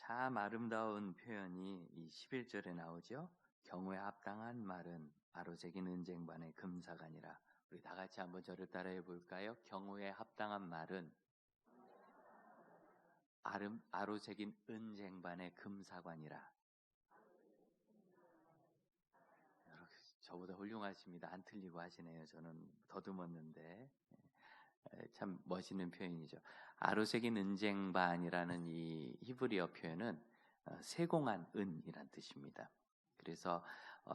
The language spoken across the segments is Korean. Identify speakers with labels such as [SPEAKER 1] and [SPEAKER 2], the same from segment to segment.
[SPEAKER 1] 참 아름다운 표현이 이 11절에 나오죠. 경우에 합당한 말은 아로새긴 은쟁반의 금사가니라. 우리 다 같이 한번 저를 따라해 볼까요? 경우에 합당한 말은 아로새긴 은쟁반의 금사관이라. 저보다 훌륭하십니다. 안 틀리고 하시네요. 저는 더듬었는데 참 멋있는 표현이죠. 아로새긴 은쟁반이라는 이 히브리어 표현은 세공한 은이란 뜻입니다. 그래서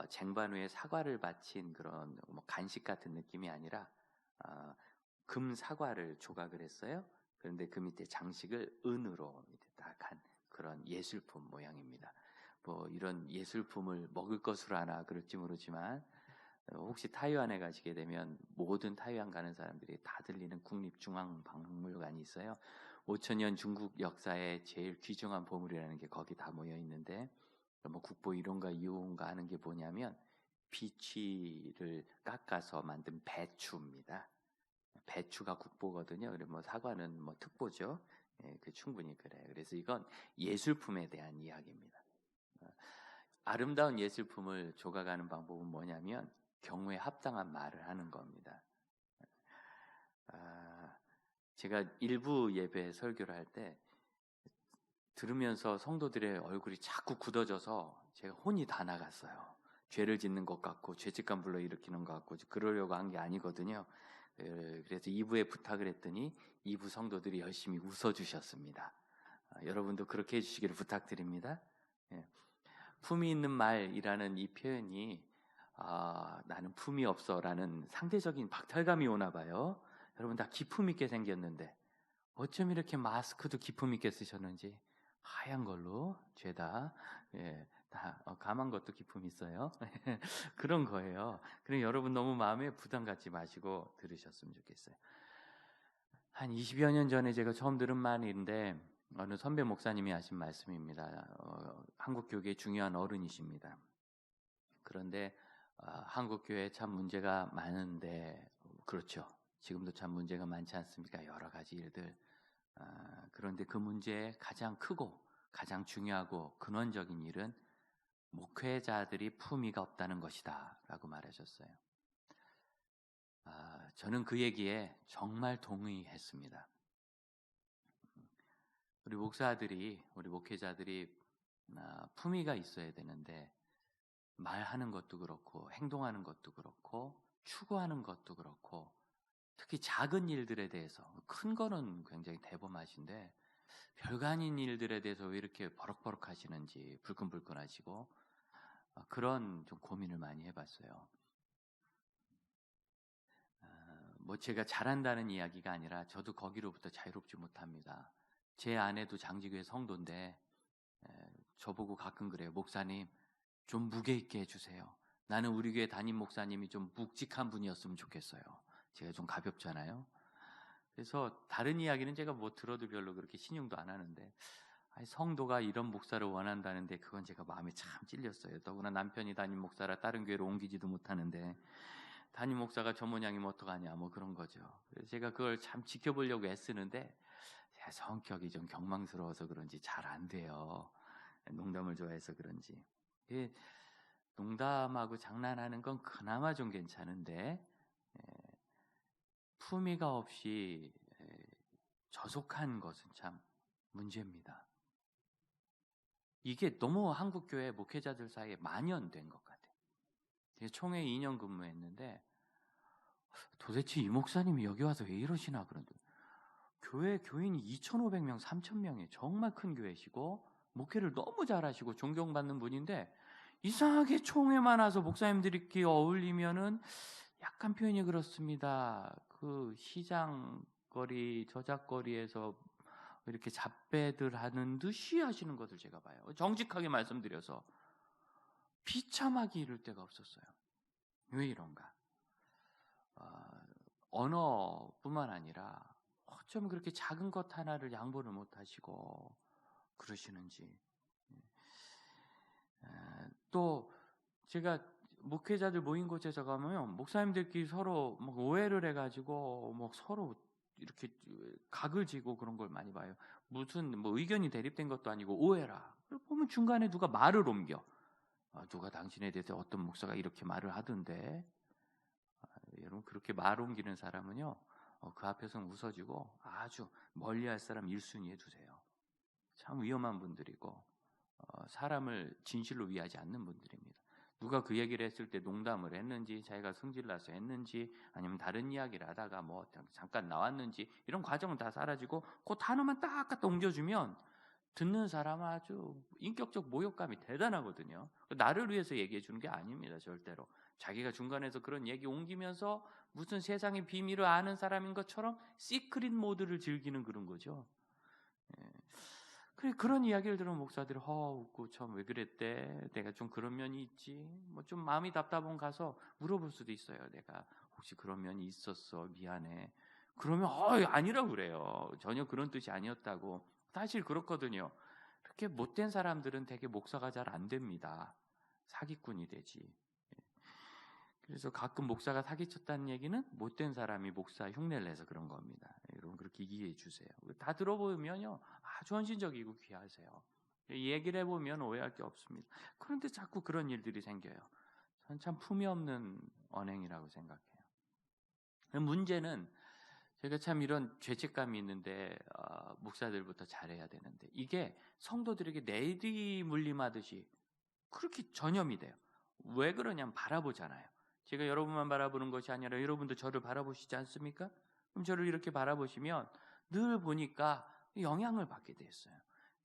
[SPEAKER 1] 쟁반 위에 사과를 바친 그런 뭐 간식 같은 느낌이 아니라 금 사과를 조각을 했어요. 그런데 그 밑에 장식을 은으로 밑에 딱 한 그런 예술품 모양입니다. 뭐 이런 예술품을 먹을 것으로 하나 그럴지 모르지만 혹시 타이완에 가시게 되면 모든 타이완 가는 사람들이 다 들리는 국립중앙박물관이 있어요. 5,000년 중국 역사의 제일 귀중한 보물이라는 게 거기 다 모여 있는데 뭐 국보 1호인가 2호인가 하는 게 뭐냐면 비취를 깎아서 만든 배추입니다. 배추가 국보거든요. 그리고 뭐 사과는 뭐 특보죠. 예, 그 충분히 그래요. 그래서 이건 예술품에 대한 이야기입니다. 아름다운 예술품을 조각하는 방법은 뭐냐면 경우에 합당한 말을 하는 겁니다. 제가 일부 예배 설교를 할 때 들으면서 성도들의 얼굴이 자꾸 굳어져서 제가 혼이 다 나갔어요. 죄를 짓는 것 같고 죄책감 불러일으키는 것 같고 그러려고 한 게 아니거든요. 그래서 2부에 부탁을 했더니 2부 성도들이 열심히 웃어주셨습니다. 여러분도 그렇게 해주시기를 부탁드립니다. 품이 있는 말이라는 이 표현이 나는 품이 없어라는 상대적인 박탈감이 오나 봐요. 여러분 다 기품 있게 생겼는데 어쩜 이렇게 마스크도 기품 있게 쓰셨는지 하얀 걸로 죄다 다 감한 것도 기품 있어요. 그런 거예요. 그럼 여러분 너무 마음에 부담 갖지 마시고 들으셨으면 좋겠어요. 한 20여 년 전에 제가 처음 들은 말인데 어느 선배 목사님이 하신 말씀입니다. 한국 교계의 중요한 어른이십니다. 그런데 한국 교회에 참 문제가 많은데 그렇죠. 지금도 참 문제가 많지 않습니까? 여러 가지 일들. 그런데 그 문제의 가장 크고 가장 중요하고 근원적인 일은 목회자들이 품위가 없다는 것이다 라고 말하셨어요. 저는 그 얘기에 정말 동의했습니다. 우리 목사들이, 우리 목회자들이 품위가 있어야 되는데 말하는 것도 그렇고 행동하는 것도 그렇고 추구하는 것도 그렇고 특히 작은 일들에 대해서 큰 거는 굉장히 대범하신데 별거 아닌 일들에 대해서 왜 이렇게 버럭버럭 하시는지 불끈불끈 하시고 그런 좀 고민을 많이 해봤어요. 뭐 제가 잘한다는 이야기가 아니라 저도 거기로부터 자유롭지 못합니다. 제 아내도 장지교회 성도인데 저보고 가끔 그래요. 목사님 좀 무게 있게 해주세요. 나는 우리 교회 담임 목사님이 좀 묵직한 분이었으면 좋겠어요. 제가 좀 가볍잖아요. 그래서 다른 이야기는 제가 뭐 들어도 별로 그렇게 신용도 안 하는데 성도가 이런 목사를 원한다는데 그건 제가 마음에 참 찔렸어요. 더구나 남편이 담임 목사라 다른 교회로 옮기지도 못하는데 담임 목사가 저 모양이면 어떡하냐 뭐 그런 거죠. 그래서 제가 그걸 참 지켜보려고 애쓰는데 제 성격이 좀 경망스러워서 그런지 잘 안 돼요. 농담을 좋아해서 그런지. 농담하고 장난하는 건 그나마 좀 괜찮은데 품위가 없이 저속한 것은 참 문제입니다. 이게 너무 한국교회 목회자들 사이에 만연된 것 같아요. 총회 2년 근무했는데 도대체 이 목사님이 여기 와서 왜 이러시나 그런데 교회 교인이 2,500명, 3,000명이에요. 정말 큰 교회시고 목회를 너무 잘하시고 존경받는 분인데 이상하게 총회만 와서 목사님들끼리 어울리면은 약간 표현이 그렇습니다. 그 시장거리, 저작거리에서 이렇게 잡배들 하는 듯이 하시는 것을 제가 봐요. 정직하게 말씀드려서 비참하게 이럴 데가 없었어요. 왜 이런가? 언어뿐만 아니라 어쩜 그렇게 작은 것 하나를 양보를 못하시고 그러시는지. 또 제가 목회자들 모인 곳에서 가면 목사님들끼리 서로 막 오해를 해가지고 막 서로 이렇게 각을 지고 그런 걸 많이 봐요. 무슨 뭐 의견이 대립된 것도 아니고 오해라. 보면 중간에 누가 말을 옮겨. 누가 당신에 대해서 어떤 목사가 이렇게 말을 하던데. 여러분 그렇게 말 옮기는 사람은요. 그 앞에서는 웃어지고 아주 멀리할 사람 1순위에 두세요. 참 위험한 분들이고 사람을 진실로 위하지 않는 분들입니다. 누가 그 얘기를 했을 때 농담을 했는지 자기가 성질나서 했는지 아니면 다른 이야기를 하다가 뭐 잠깐 나왔는지 이런 과정은 다 사라지고 그 단어만 딱 갖다 옮겨주면 듣는 사람은 아주 인격적 모욕감이 대단하거든요. 나를 위해서 얘기해 주는 게 아닙니다. 절대로. 자기가 중간에서 그런 얘기 옮기면서 무슨 세상의 비밀을 아는 사람인 것처럼 시크릿 모드를 즐기는 그런 거죠. 그런 이야기를 들으면 목사들이 웃고 참 왜 그랬대? 내가 좀 그런 면이 있지. 뭐 좀 마음이 답답하면 가서 물어볼 수도 있어요. 내가 혹시 그런 면이 있었어? 미안해. 그러면 아니라고 그래요. 전혀 그런 뜻이 아니었다고. 사실 그렇거든요. 그렇게 못된 사람들은 되게 목사가 잘 안 됩니다. 사기꾼이 되지. 그래서 가끔 목사가 사기쳤다는 얘기는 못된 사람이 목사 흉내를 내서 그런 겁니다. 여러분 그렇게 이해해 주세요. 다 들어보면요 아주 헌신적이고 귀하세요. 이 얘기를 해보면 오해할 게 없습니다. 그런데 자꾸 그런 일들이 생겨요. 전 참 품이 없는 언행이라고 생각해요. 문제는 제가 참 이런 죄책감이 있는데 목사들부터 잘해야 되는데 이게 성도들에게 내리물림하듯이 그렇게 전염이 돼요. 왜 그러냐면 바라보잖아요. 제가 여러분만 바라보는 것이 아니라 여러분도 저를 바라보시지 않습니까? 그럼 저를 이렇게 바라보시면 늘 보니까 영향을 받게 됐어요.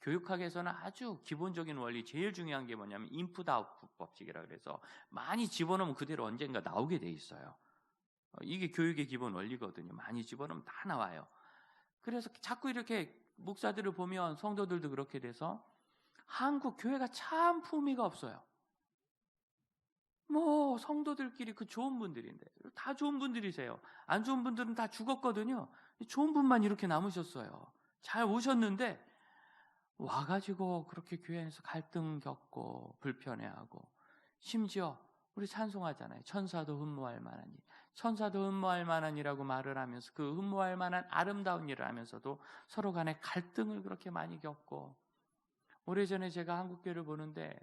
[SPEAKER 1] 교육학에서는 아주 기본적인 원리 제일 중요한 게 뭐냐면 인풋 아웃풋 법칙이라 그래서 많이 집어넣으면 그대로 언젠가 나오게 돼 있어요. 이게 교육의 기본 원리거든요. 많이 집어넣으면 다 나와요. 그래서 자꾸 이렇게 목사들을 보면 성도들도 그렇게 돼서 한국 교회가 참 품위가 없어요. 뭐 성도들끼리 그 좋은 분들인데 다 좋은 분들이세요. 안 좋은 분들은 다 죽었거든요. 좋은 분만 이렇게 남으셨어요. 잘 오셨는데 와가지고 그렇게 교회에서 갈등 겪고 불편해하고 심지어 우리 찬송하잖아요. 천사도 흠모할 만한 일. 천사도 흠모할 만한 일이라고 말을 하면서 그 흠모할 만한 아름다운 일을 하면서도 서로 간에 갈등을 그렇게 많이 겪고 오래전에 제가 한국교회를 보는데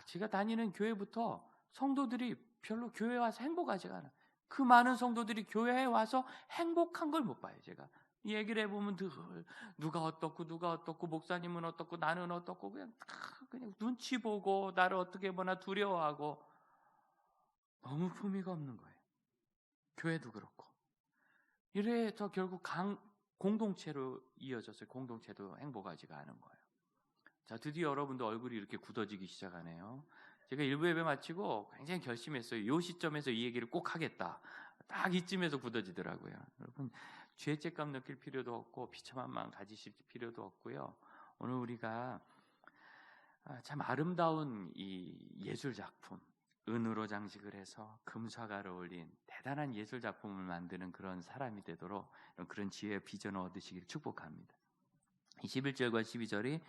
[SPEAKER 1] 제가 다니는 교회부터 성도들이 별로 교회에 와서 행복하지가 않아요. 그 많은 성도들이 교회에 와서 행복한 걸 못 봐요. 제가 이 얘기를 해보면 늘 누가 어떻고 목사님은 어떻고 나는 어떻고 그냥 눈치 보고 나를 어떻게 보나 두려워하고 너무 품위가 없는 거예요. 교회도 그렇고 이래서 결국 공동체로 이어졌어요. 공동체도 행복하지가 않은 거예요. 자, 드디어 여러분도 얼굴이 이렇게 굳어지기 시작하네요. 제가 1부 예배 마치고 굉장히 결심했어요. 이 시점에서 이 얘기를 꼭 하겠다. 딱 이쯤에서 굳어지더라고요. 여러분 죄책감 느낄 필요도 없고 비참한 마음 가지실 필요도 없고요. 오늘 우리가 참 아름다운 이 예술 작품, 은으로 장식을 해서 금사가를 올린 대단한 예술 작품을 만드는 그런 사람이 되도록 그런 지혜와 비전을 얻으시길 축복합니다. 11절과 12절이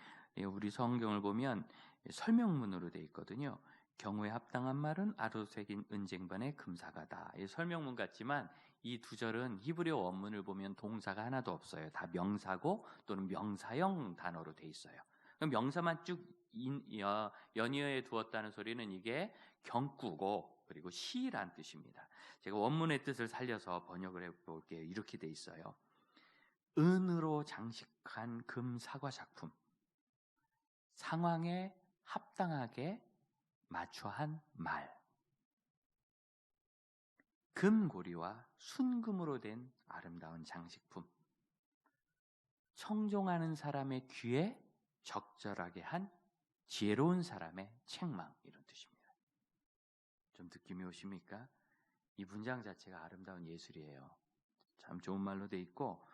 [SPEAKER 1] 우리 성경을 보면 설명문으로 되어 있거든요. 경우에 합당한 말은 아로새긴 은쟁반의 금사가다. 설명문 같지만 이 두 절은 히브리어 원문을 보면 동사가 하나도 없어요. 다 명사고 또는 명사형 단어로 되어 있어요. 명사만 쭉 연이어에 두었다는 소리는 이게 경구고 그리고 시란 뜻입니다. 제가 원문의 뜻을 살려서 번역을 해볼게요. 이렇게 되어 있어요. 은으로 장식한 금 사과 작품, 상황에 합당하게 맞춰 한 말, 금고리와 순금으로 된 아름다운 장식품, 청종하는 사람의 귀에 적절하게 한 지혜로운 사람의 책망, 이런 뜻입니다. 좀 느낌이 오십니까? 이 문장 자체가 아름다운 예술이에요. 참 좋은 말로 돼 있고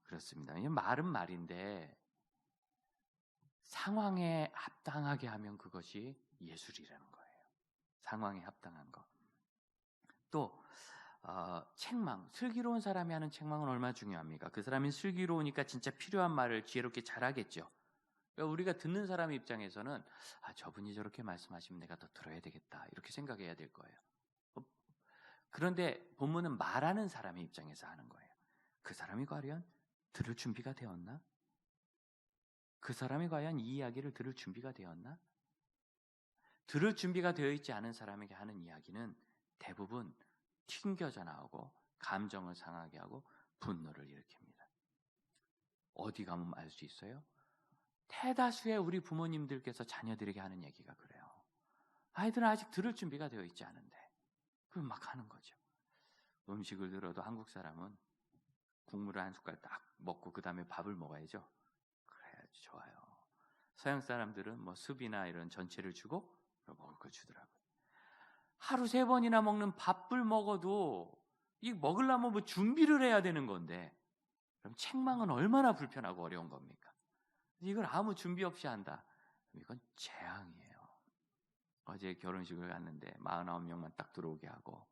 [SPEAKER 1] 그렇습니다. 이 말은 말인데 상황에 합당하게 하면 그것이 예술이라는 거예요. 상황에 합당한 것. 또 책망, 슬기로운 사람이 하는 책망은 얼마나 중요합니까? 그 사람이 슬기로우니까 진짜 필요한 말을 지혜롭게 잘하겠죠. 그러니까 우리가 듣는 사람 입장에서는 저분이 저렇게 말씀하시면 내가 더 들어야 되겠다 이렇게 생각해야 될 거예요. 그런데 본문은 말하는 사람의 입장에서 하는 거예요. 그 사람이 과연 들을 준비가 되었나? 그 사람이 과연 이 이야기를 들을 준비가 되었나? 들을 준비가 되어 있지 않은 사람에게 하는 이야기는 대부분 튕겨져 나오고 감정을 상하게 하고 분노를 일으킵니다. 어디 가면 알 수 있어요? 대다수의 우리 부모님들께서 자녀들에게 하는 얘기가 그래요. 아이들은 아직 들을 준비가 되어 있지 않은데 그걸 막 하는 거죠. 음식을 들어도 한국 사람은 국물을 한 숟갈 딱 먹고 그 다음에 밥을 먹어야죠. 그래야지 좋아요. 서양 사람들은 뭐 습이나 이런 전체를 주고 먹을 걸 주더라고요. 하루 3번이나 먹는 밥을 먹어도 이 먹으려면 뭐 준비를 해야 되는 건데 그럼 책망은 얼마나 불편하고 어려운 겁니까? 이걸 아무 준비 없이 한다. 이건 재앙이에요. 어제 결혼식을 갔는데 49명만 딱 들어오게 하고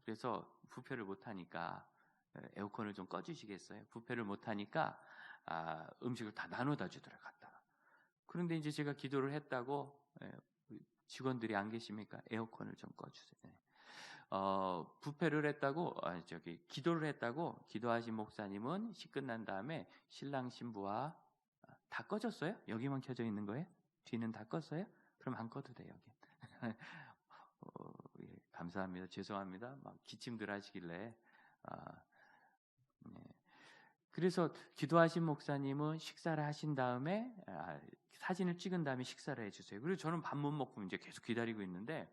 [SPEAKER 1] 그래서 부페를 못하니까 에어컨을 좀 꺼주시겠어요? 부페를 못하니까 음식을 다 나눠다 주더라고요. 갖다가. 그런데 이제 제가 기도를 했다고 직원들이 안 계십니까? 에어컨을 좀 꺼주세요. 부페를 했다고 기도를 했다고 기도하신 목사님은 식 끝난 다음에 신랑 신부와 다 꺼졌어요? 여기만 켜져 있는 거예요? 뒤는 다 껐어요? 그럼 안 꺼도 돼요. 여기. 예, 감사합니다. 죄송합니다. 막 기침들 하시길래 네. 그래서 기도하신 목사님은 식사를 하신 다음에 사진을 찍은 다음에 식사를 해주세요. 그리고 저는 밥 못 먹고 이제 계속 기다리고 있는데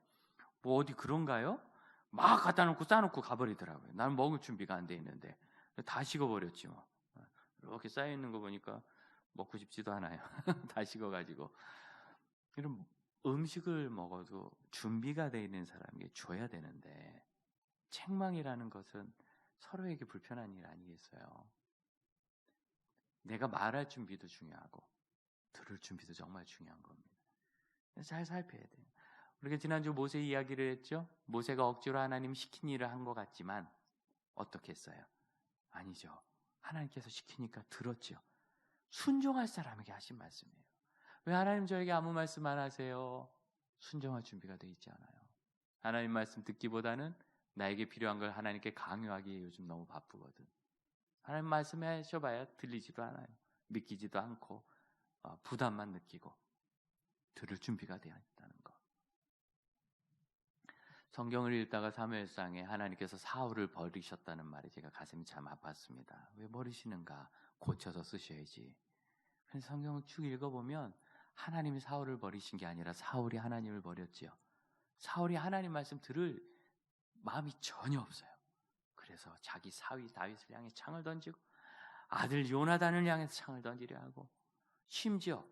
[SPEAKER 1] 뭐 어디 그런가요? 막 갖다 놓고 싸놓고 가버리더라고요. 나는 먹을 준비가 안 돼 있는데 다 식어버렸지 뭐. 이렇게 쌓여 있는 거 보니까 먹고 싶지도 않아요. 다 식어가지고. 이런 음식을 먹어도 준비가 돼 있는 사람에게 줘야 되는데 책망이라는 것은 서로에게 불편한 일 아니겠어요? 내가 말할 준비도 중요하고 들을 준비도 정말 중요한 겁니다. 잘 살펴야 돼요. 우리가 지난주 모세 이야기를 했죠. 모세가 억지로 하나님 시킨 일을 한 것 같지만 어떻게 했어요? 아니죠. 하나님께서 시키니까 들었죠. 순종할 사람에게 하신 말씀이에요. 왜 하나님 저에게 아무 말씀 안 하세요? 순종할 준비가 돼 있지 않아요. 하나님 말씀 듣기보다는 나에게 필요한 걸 하나님께 강요하기에 요즘 너무 바쁘거든. 하나님 말씀하셔봐야 들리지도 않아요. 믿기지도 않고 부담만 느끼고 들을 준비가 되어 있다는 거. 성경을 읽다가 사무엘상에 하나님께서 사울을 버리셨다는 말에 제가 가슴이 참 아팠습니다. 왜 버리시는가? 고쳐서 쓰셔야지. 그래서 성경을 쭉 읽어보면 하나님이 사울을 버리신 게 아니라 사울이 하나님을 버렸지요. 사울이 하나님 말씀 들을 마음이 전혀 없어요. 그래서 자기 사위 다윗을 향해 창을 던지고 아들 요나단을 향해서 창을 던지려 하고 심지어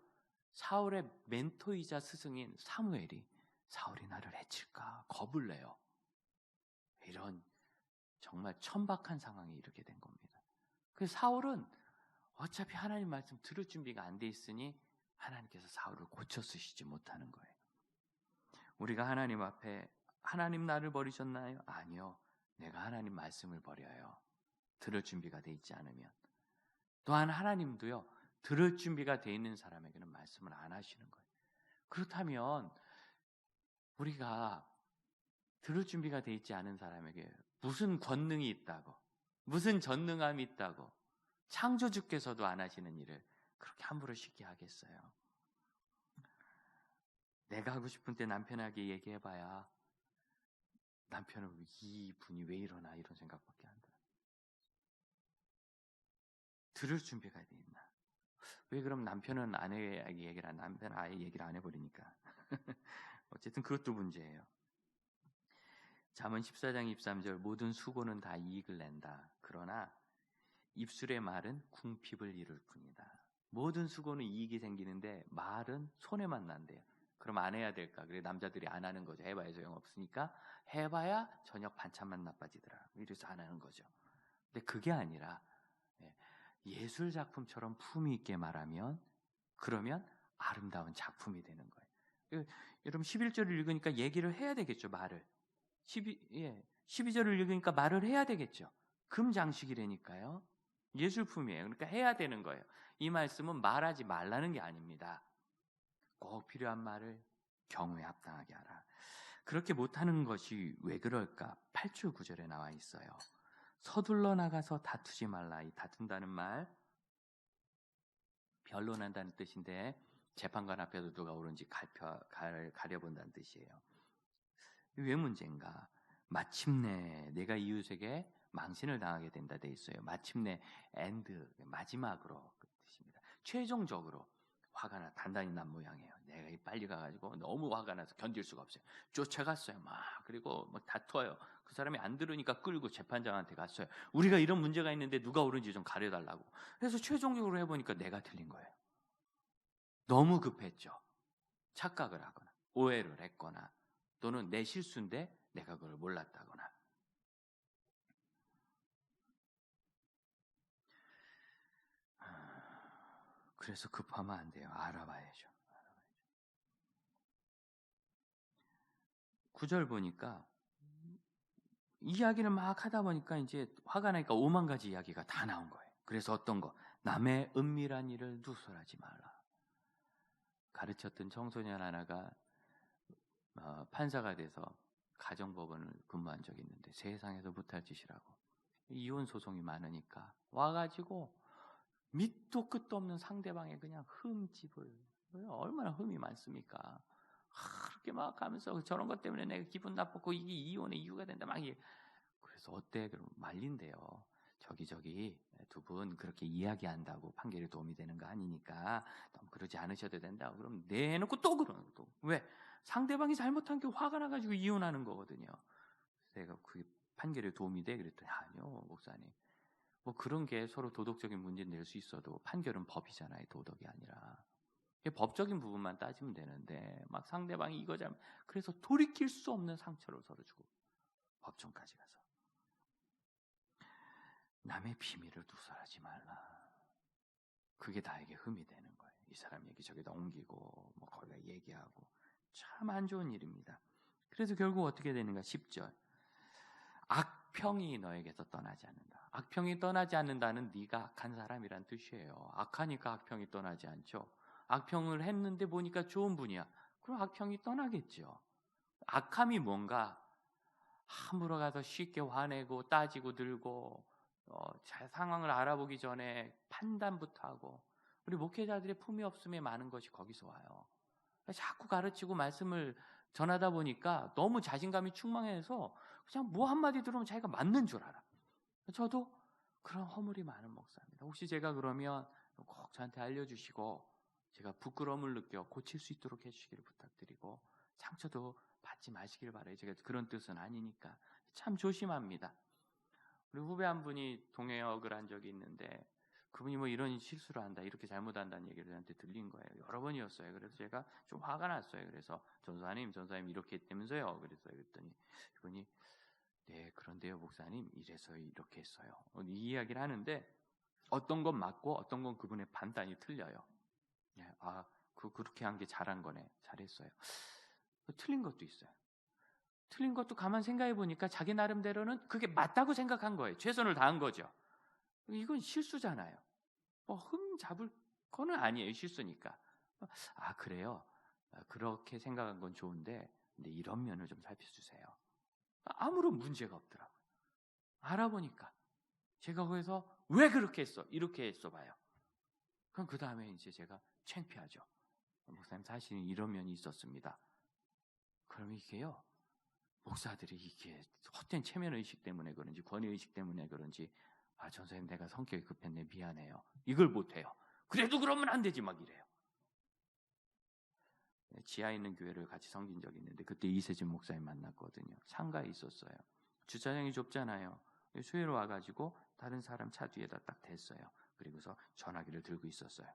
[SPEAKER 1] 사울의 멘토이자 스승인 사무엘이 사울이 나를 해칠까 겁을 내요. 이런 정말 천박한 상황에 이르게 된 겁니다. 그래서 사울은 어차피 하나님 말씀 들을 준비가 안 돼 있으니 하나님께서 사울을 고쳐 쓰시지 못하는 거예요. 우리가 하나님 앞에 하나님 나를 버리셨나요? 아니요. 내가 하나님 말씀을 버려요. 들을 준비가 돼 있지 않으면. 또한 하나님도요. 들을 준비가 돼 있는 사람에게는 말씀을 안 하시는 거예요. 그렇다면 우리가 들을 준비가 돼 있지 않은 사람에게 무슨 권능이 있다고 무슨 전능함이 있다고 창조주께서도 안 하시는 일을 그렇게 함부로 쉽게 하겠어요. 내가 하고 싶은 때 남편에게 얘기해봐야 남편은 이분이 왜 이러나 이런 생각밖에 안 들어요. 들을 준비가 돼 있나? 왜 그럼 남편은 아내에게 얘기를 안 남편은 아예 얘기를 안 해버리니까 어쨌든 그것도 문제예요. 잠언 14장 23절 모든 수고는 다 이익을 낸다. 그러나 입술의 말은 궁핍을 이룰 뿐이다. 모든 수고는 이익이 생기는데 말은 손해만 난대요. 그럼 안 해야 될까? 그래 남자들이 안 하는 거죠. 해봐야 소용없으니까 해봐야 저녁 반찬만 나빠지더라. 이래서 안 하는 거죠. 근데 그게 아니라 예술 작품처럼 품위 있게 말하면 그러면 아름다운 작품이 되는 거예요. 여러분 11절을 읽으니까 얘기를 해야 되겠죠. 말을 12절을 읽으니까 말을 해야 되겠죠. 금장식이라니까요. 예술품이에요. 그러니까 해야 되는 거예요. 이 말씀은 말하지 말라는 게 아닙니다. 꼭 필요한 말을 경우에 합당하게 하라. 그렇게 못하는 것이 왜 그럴까? 8절 9절에 나와 있어요. 서둘러 나가서 다투지 말라. 이 다툰다는 말 변론한다는 뜻인데 재판관 앞에서 누가 옳은지 가려본다는 뜻이에요. 왜 문제인가? 마침내 내가 이웃에게 망신을 당하게 된다 돼 있어요. 마침내 엔드 마지막으로 그 뜻입니다. 최종적으로 화가 단단히 난 모양이에요. 내가 빨리 가가지고 너무 화가 나서 견딜 수가 없어요. 쫓아갔어요. 그리고 막 다퉈요. 그 사람이 안 들으니까 끌고 재판장한테 갔어요. 우리가 이런 문제가 있는데 누가 옳은지 좀 가려달라고. 그래서 최종적으로 해보니까 내가 틀린 거예요. 너무 급했죠. 착각을 하거나 오해를 했거나 또는 내 실수인데 내가 그걸 몰랐다거나. 그래서 급하면 안 돼요. 알아봐야죠. 9절 보니까 이야기를 막 하다 보니까 이제 화가 나니까 5만 가지 이야기가 다 나온 거예요. 그래서 어떤 거? 남의 은밀한 일을 누설하지 말라. 가르쳤던 청소년 하나가 판사가 돼서 가정법원을 근무한 적이 있는데 세상에서 못할 짓이라고 이혼 소송이 많으니까 와가지고 밑도 끝도 없는 상대방의 그냥 흠집을 얼마나 흠이 많습니까? 그렇게 막 하면서 저런 것 때문에 내가 기분 나쁘고 이게 이혼의 이유가 된다 막 그래서 어때? 그럼 말린대요. 저기 두 분 그렇게 이야기한다고 판결에 도움이 되는 거 아니니까 너무 그러지 않으셔도 된다. 그럼 내놓고 또 그러는 거. 왜? 상대방이 잘못한 게 화가 나가지고 이혼하는 거거든요. 내가 그게 판결에 도움이 돼? 그랬더니 아니요 목사님. 뭐 그런 게 서로 도덕적인 문제는 낼 수 있어도 판결은 법이잖아요. 도덕이 아니라. 법적인 부분만 따지면 되는데 막 상대방이 이거 잘못 그래서 돌이킬 수 없는 상처를 서로 주고 법정까지 가서 남의 비밀을 누설하지 말라. 그게 나에게 흠이 되는 거예요. 이 사람 얘기 저기다 옮기고 뭐 거기다 얘기하고 참 안 좋은 일입니다. 그래서 결국 어떻게 되는가? 10절 악평이 너에게서 떠나지 않는다. 악평이 떠나지 않는다는 네가 악한 사람이란 뜻이에요. 악하니까 악평이 떠나지 않죠. 악평을 했는데 보니까 좋은 분이야. 그럼 악평이 떠나겠죠. 악함이 뭔가 함부로 가서 쉽게 화내고 따지고 들고 잘 상황을 알아보기 전에 판단부터 하고 우리 목회자들의 품위 없음에 많은 것이 거기서 와요. 자꾸 가르치고 말씀을 전하다 보니까 너무 자신감이 충만해서 그냥 뭐 한마디 들으면 자기가 맞는 줄 알아. 저도 그런 허물이 많은 목사입니다. 혹시 제가 그러면 꼭 저한테 알려주시고 제가 부끄러움을 느껴 고칠 수 있도록 해주시기를 부탁드리고 상처도 받지 마시길 바라요. 제가 그런 뜻은 아니니까 참 조심합니다. 우리 후배 한 분이 동해역을 한 적이 있는데 그분이 뭐 이런 실수를 한다 이렇게 잘못한다는 얘기를 저한테 들린 거예요. 여러 번이었어요. 그래서 제가 좀 화가 났어요. 그래서 전사님 이렇게 했다면서요. 그랬더니 이분이 네 그런데요 목사님 이래서 이렇게 했어요. 이 이야기를 하는데 어떤 건 맞고 어떤 건 그분의 판단이 틀려요. 네, 그렇게 한 게 잘한 거네. 잘했어요. 틀린 것도 있어요. 틀린 것도 가만 생각해 보니까 자기 나름대로는 그게 맞다고 생각한 거예요. 최선을 다한 거죠. 이건 실수잖아요. 흠 잡을 거는 아니에요. 실수니까. 그래요. 그렇게 생각한 건 좋은데 근데 이런 면을 좀 살펴주세요. 아무런 문제가 없더라고요. 알아보니까 제가 거기서 왜 그렇게 했어? 이렇게 했어 봐요. 그럼 그 다음에 이제 제가 창피하죠. 목사님 사실은 이런 면이 있었습니다. 그럼 이게요. 목사들이 이게 헛된 체면의식 때문에 그런지 권위의식 때문에 그런지 전사님 내가 성격이 급했네 미안해요. 이걸 못해요. 그래도 그러면 안 되지 막 이래요. 지하에 있는 교회를 같이 섬긴 적이 있는데 그때 이세진 목사님 만났거든요. 상가에 있었어요. 주차장이 좁잖아요. 수요일 와가지고 다른 사람 차 뒤에다 딱 댔어요. 그리고서 전화기를 들고 있었어요.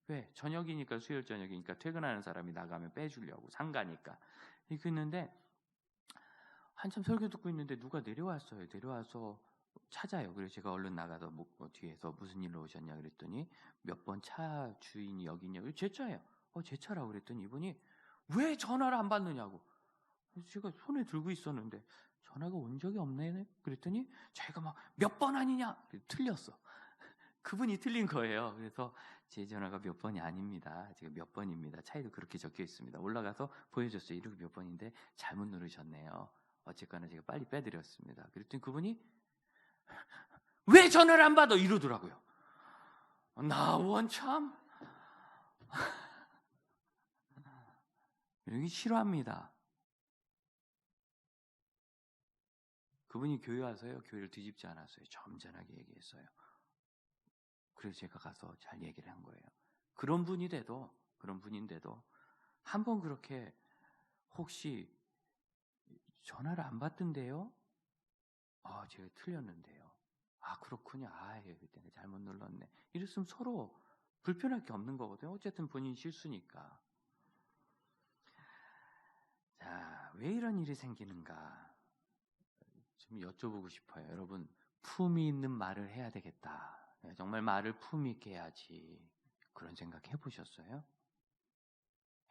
[SPEAKER 1] 왜? 저녁이니까 수요일 저녁이니까 퇴근하는 사람이 나가면 빼주려고 상가니까. 이렇게 했는데 한참 설교 듣고 있는데 누가 내려왔어요. 내려와서 찾아요. 그래서 제가 얼른 나가서 뒤에서 무슨 일로 오셨냐 그랬더니 몇 번 차 주인이 여기 있냐고. 제 차예요. 제 차라고 그랬더니 이분이 왜 전화를 안 받느냐고. 그래서 제가 손에 들고 있었는데 전화가 온 적이 없네 그랬더니 자기가 막 몇 번 아니냐 틀렸어. 그분이 틀린 거예요. 그래서 제 전화가 몇 번이 아닙니다. 제가 몇 번입니다. 차에도 그렇게 적혀 있습니다. 올라가서 보여줬어요. 이렇게 몇 번인데 잘못 누르셨네요. 어쨌거나 제가 빨리 빼드렸습니다. 그랬더니 그분이 왜 전화를 안 받아? 이러더라고요. 나 원참 여기 싫어합니다. 그분이 교회 와서요, 교회를 뒤집지 않았어요. 점잖하게 얘기했어요. 그래서 제가 가서 잘 얘기를 한 거예요. 그런 분인데도 한 번 그렇게 혹시 전화를 안 받던데요? 제가 틀렸는데요. 그렇군요. 그때 잘못 눌렀네. 이랬으면 서로 불편할 게 없는 거거든요. 어쨌든 본인 실수니까. 자, 왜 이런 일이 생기는가? 좀 여쭤보고 싶어요. 여러분, 품이 있는 말을 해야 되겠다. 정말 말을 품이 있게 해야지. 그런 생각 해보셨어요?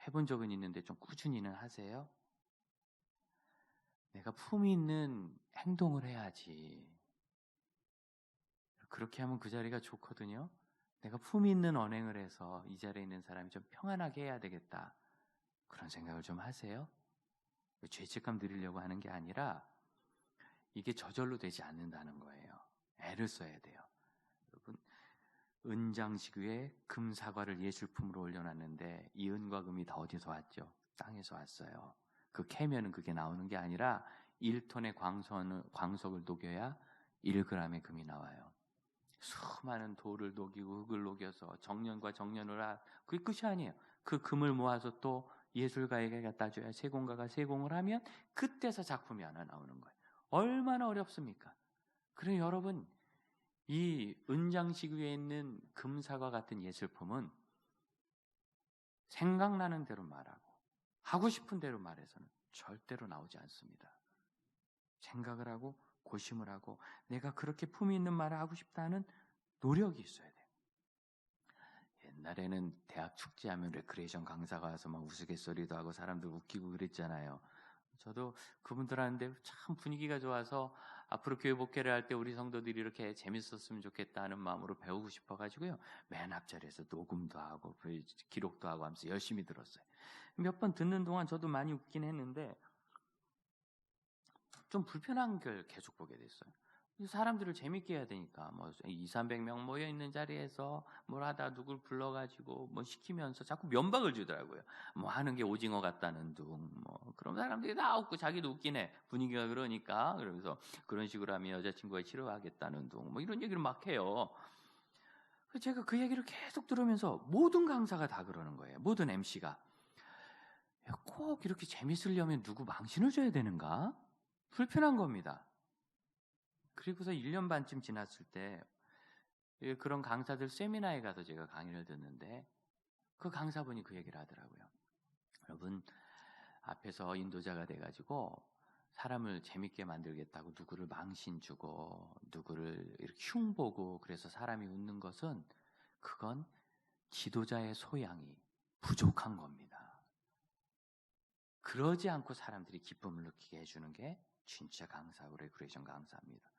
[SPEAKER 1] 해본 적은 있는데 좀 꾸준히는 하세요? 내가 품이 있는 행동을 해야지. 그렇게 하면 그 자리가 좋거든요. 내가 품이 있는 언행을 해서 이 자리에 있는 사람이 좀 평안하게 해야 되겠다. 그런 생각을 좀 하세요? 죄책감 드리려고 하는 게 아니라 이게 저절로 되지 않는다는 거예요. 애를 써야 돼요. 여러분, 은장식 위에 금사과를 예술품으로 올려놨는데 이 은과 금이 다 어디서 왔죠? 땅에서 왔어요. 그 캐면은 그게 나오는 게 아니라 1톤의 광석을 녹여야 1g의 금이 나와요. 수많은 돌을 녹이고 흙을 녹여서 정년과 정년을 그게 끝이 아니에요. 그 금을 모아서 또 예술가에게 갖다 줘야 세공가가 세공을 하면 그때서 작품이 하나 나오는 거예요. 얼마나 어렵습니까? 그럼 여러분, 이 은장식 위에 있는 금사과 같은 예술품은 생각나는 대로 말하고 하고 싶은 대로 말해서는 절대로 나오지 않습니다. 생각을 하고 고심을 하고 내가 그렇게 품이 있는 말을 하고 싶다는 노력이 있어야 돼요. 옛날에는 대학 축제하면 레크레이션 강사가 와서 막 우스갯소리도 하고 사람들 웃기고 그랬잖아요. 저도 그분들 하는데 참 분위기가 좋아서 앞으로 교회 목회를 할 때 우리 성도들이 이렇게 재밌었으면 좋겠다는 마음으로 배우고 싶어가지고요. 맨 앞자리에서 녹음도 하고 기록도 하고 하면서 열심히 들었어요. 몇 번 듣는 동안 저도 많이 웃긴 했는데 좀 불편한 걸 계속 보게 됐어요. 사람들을 재밌게 해야 되니까 뭐 200~300명 모여 있는 자리에서 뭘 하다 누굴 불러가지고 뭐 시키면서 자꾸 면박을 주더라고요. 뭐 하는 게 오징어 같다는 둥, 뭐 그런 사람들이 다 웃고 자기도 웃기네 분위기가 그러니까 그러면서 그런 식으로 하면 여자친구가 싫어하겠다는 둥, 뭐 이런 얘기를 막 해요. 제가 그 얘기를 계속 들으면서 모든 강사가 다 그러는 거예요. 모든 MC가 꼭 이렇게 재밌으려면 누구 망신을 줘야 되는가? 불편한 겁니다. 그리고서 1년 반쯤 지났을 때 그런 강사들 세미나에 가서 제가 강의를 듣는데 그 강사분이 그 얘기를 하더라고요. 여러분, 앞에서 인도자가 돼가지고 사람을 재밌게 만들겠다고 누구를 망신 주고 누구를 이렇게 흉보고 그래서 사람이 웃는 것은 그건 지도자의 소양이 부족한 겁니다. 그러지 않고 사람들이 기쁨을 느끼게 해주는 게 진짜 강사고 레크레이션 강사입니다.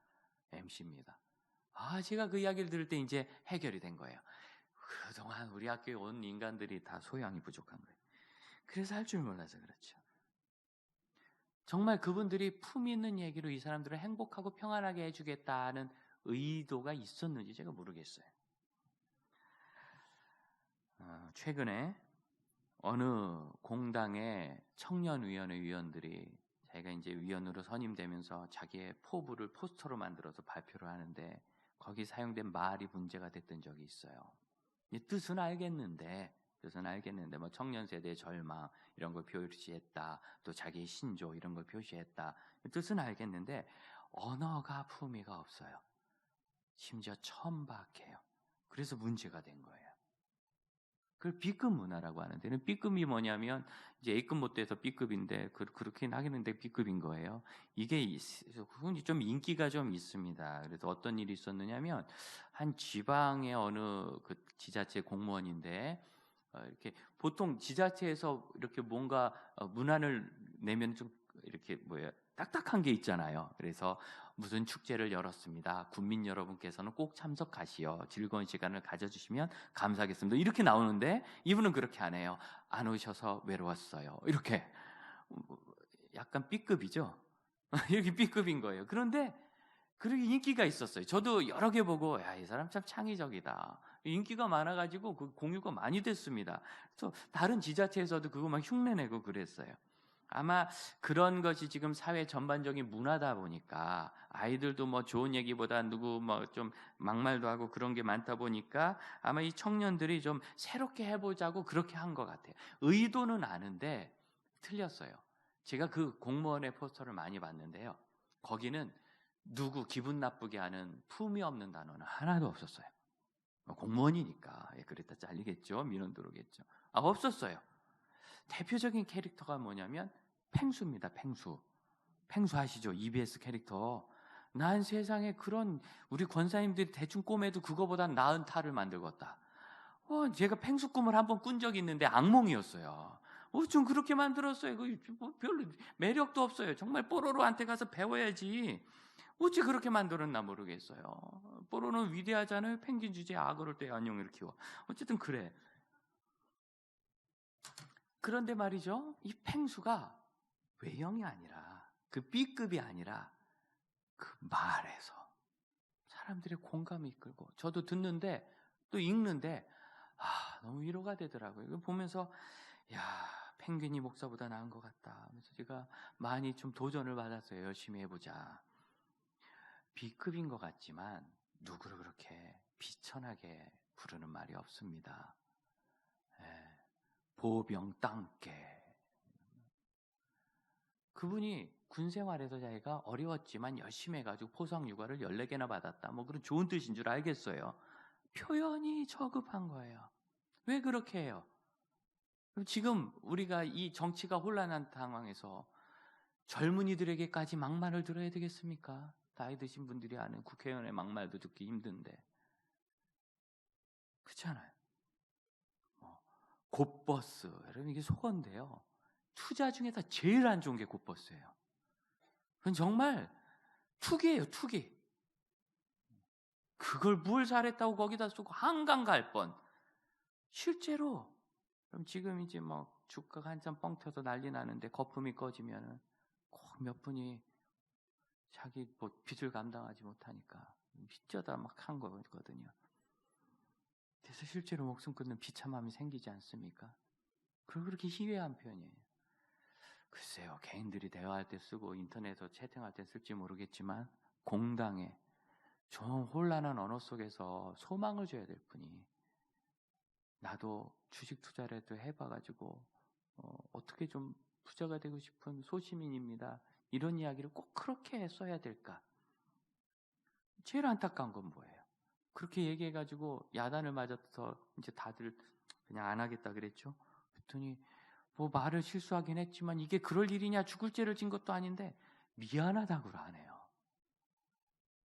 [SPEAKER 1] MC입니다. 제가 그 이야기를 들을 때 이제 해결이 된 거예요. 그동안 우리 학교에 온 인간들이 다 소양이 부족한 거예요. 그래서 할 줄 몰라서 그렇죠. 정말 그분들이 품 있는 얘기로 이 사람들을 행복하고 평안하게 해주겠다는 의도가 있었는지 제가 모르겠어요. 최근에 어느 공당의 청년위원회 위원들이 자기가 이제 위원으로 선임되면서 자기의 포부를 포스터로 만들어서 발표를 하는데 거기 사용된 말이 문제가 됐던 적이 있어요. 뜻은 알겠는데 뭐 청년 세대의 절망 이런 걸 표시했다. 또 자기의 신조 이런 걸 표시했다. 뜻은 알겠는데 언어가 품위가 없어요. 심지어 천박해요. 그래서 문제가 된 거예요. 그걸 B급 문화라고 하는데 B급이 뭐냐면 이제 A급 못 돼서 B급인데 그렇긴 하겠는데 B급인 거예요. 이게 좀 인기가 좀 있습니다. 그래서 어떤 일이 있었느냐면 한 지방의 어느 그 지자체 공무원인데 이렇게 보통 지자체에서 이렇게 뭔가 문안을 내면 좀 이렇게 딱딱한 게 있잖아요. 그래서 무슨 축제를 열었습니다. 국민 여러분께서는 꼭 참석하시어 즐거운 시간을 가져주시면 감사하겠습니다. 이렇게 나오는데 이분은 그렇게 안 해요. 안 오셔서 외로웠어요. 이렇게 약간 B급이죠. 이렇게 B급인 거예요. 그런데 그리고 인기가 있었어요. 저도 여러 개 보고 야, 이 사람 참 창의적이다. 인기가 많아가지고 그 공유가 많이 됐습니다. 그래서 다른 지자체에서도 그거 막 흉내내고 그랬어요. 아마 그런 것이 지금 사회 전반적인 문화다 보니까 아이들도 뭐 좋은 얘기보다 누구 뭐 좀 막말도 하고 그런 게 많다 보니까 아마 이 청년들이 좀 새롭게 해보자고 그렇게 한 것 같아요. 의도는 아는데 틀렸어요. 제가 그 공무원의 포스터를 많이 봤는데요. 거기는 누구 기분 나쁘게 하는 품이 없는 단어는 하나도 없었어요. 공무원이니까 그랬다 잘리겠죠. 민원 들어오겠죠. 없었어요. 대표적인 캐릭터가 뭐냐면 펭수입니다. 펭수. 펭수 아시죠? EBS 캐릭터. 난 세상에 그런 우리 권사님들이 대충 꿈에도 그거보다 나은 탈을 만들겠다. 제가 펭수 꿈을 한번 꾼 적이 있는데 악몽이었어요. 좀 그렇게 만들었어요. 별로 매력도 없어요. 정말 뽀로로한테 가서 배워야지. 어찌 그렇게 만들었나 모르겠어요. 뽀로로는 위대하잖아요. 펭귄 주제에 악어를 떼 안녕을 키워. 어쨌든 그래. 그런데 말이죠. 이 펭수가 외형이 아니라 그 B급이 아니라 그 말에서 사람들의 공감이 이끌고 저도 듣는데 또 읽는데 너무 위로가 되더라고요. 이거 보면서 야, 펭귄이 목사보다 나은 것 같다. 그래서 제가 많이 좀 도전을 받았어요. 열심히 해보자. B급인 것 같지만 누구를 그렇게 비천하게 부르는 말이 없습니다. 보병 땅께. 그분이 군 생활에서 자기가 어려웠지만 열심히 해가지고 포상 휴가를 14개나 받았다. 뭐 그런 좋은 뜻인 줄 알겠어요. 표현이 저급한 거예요. 왜 그렇게 해요? 지금 우리가 이 정치가 혼란한 상황에서 젊은이들에게까지 막말을 들어야 되겠습니까? 나이 드신 분들이 아는 국회의원의 막말도 듣기 힘든데. 그렇잖아요. 곧버스. 여러분 이게 속어인데요. 투자 중에서 제일 안 좋은 게 곧버스예요. 그건 정말 투기예요, 투기. 그걸 뭘 잘했다고 거기다 쏘고 한강 갈 뻔. 실제로 그럼 지금 이제 뭐 주가가 한참 뻥 터서 난리 나는데 거품이 꺼지면은 꼭 몇 분이 자기 뭐 빚을 감당하지 못하니까 빚져다 막 한 거거든요. 그래서 실제로 목숨 끊는 비참함이 생기지 않습니까? 그렇게 희귀한 표현이에요. 글쎄요, 개인들이 대화할 때 쓰고 인터넷에서 채팅할 때 쓸지 모르겠지만 공당에 좀 혼란한 언어 속에서 소망을 줘야 될 뿐이 나도 주식 투자라도 해봐가지고 어떻게 좀 부자가 되고 싶은 소시민입니다. 이런 이야기를 꼭 그렇게 써야 될까? 제일 안타까운 건 뭐예요? 그렇게 얘기해가지고 야단을 맞아서 이제 다들 그냥 안 하겠다 그랬죠. 그랬더니 뭐 말을 실수하긴 했지만 이게 그럴 일이냐, 죽을 죄를 진 것도 아닌데 미안하다고 하네요.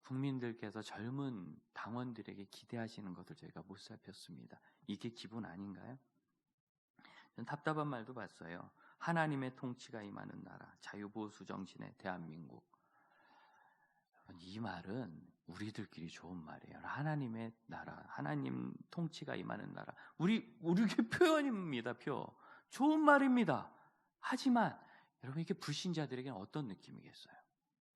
[SPEAKER 1] 국민들께서 젊은 당원들에게 기대하시는 것을 저희가 못 살폈습니다. 이게 기분 아닌가요? 전 답답한 말도 봤어요. 하나님의 통치가 임하는 나라, 자유보수 정신의 대한민국. 이 말은 우리들끼리 좋은 말이에요. 하나님의 나라, 하나님 통치가 임하는 나라. 우리 표현입니다. 좋은 말입니다. 하지만 여러분 이게 불신자들에게는 어떤 느낌이겠어요?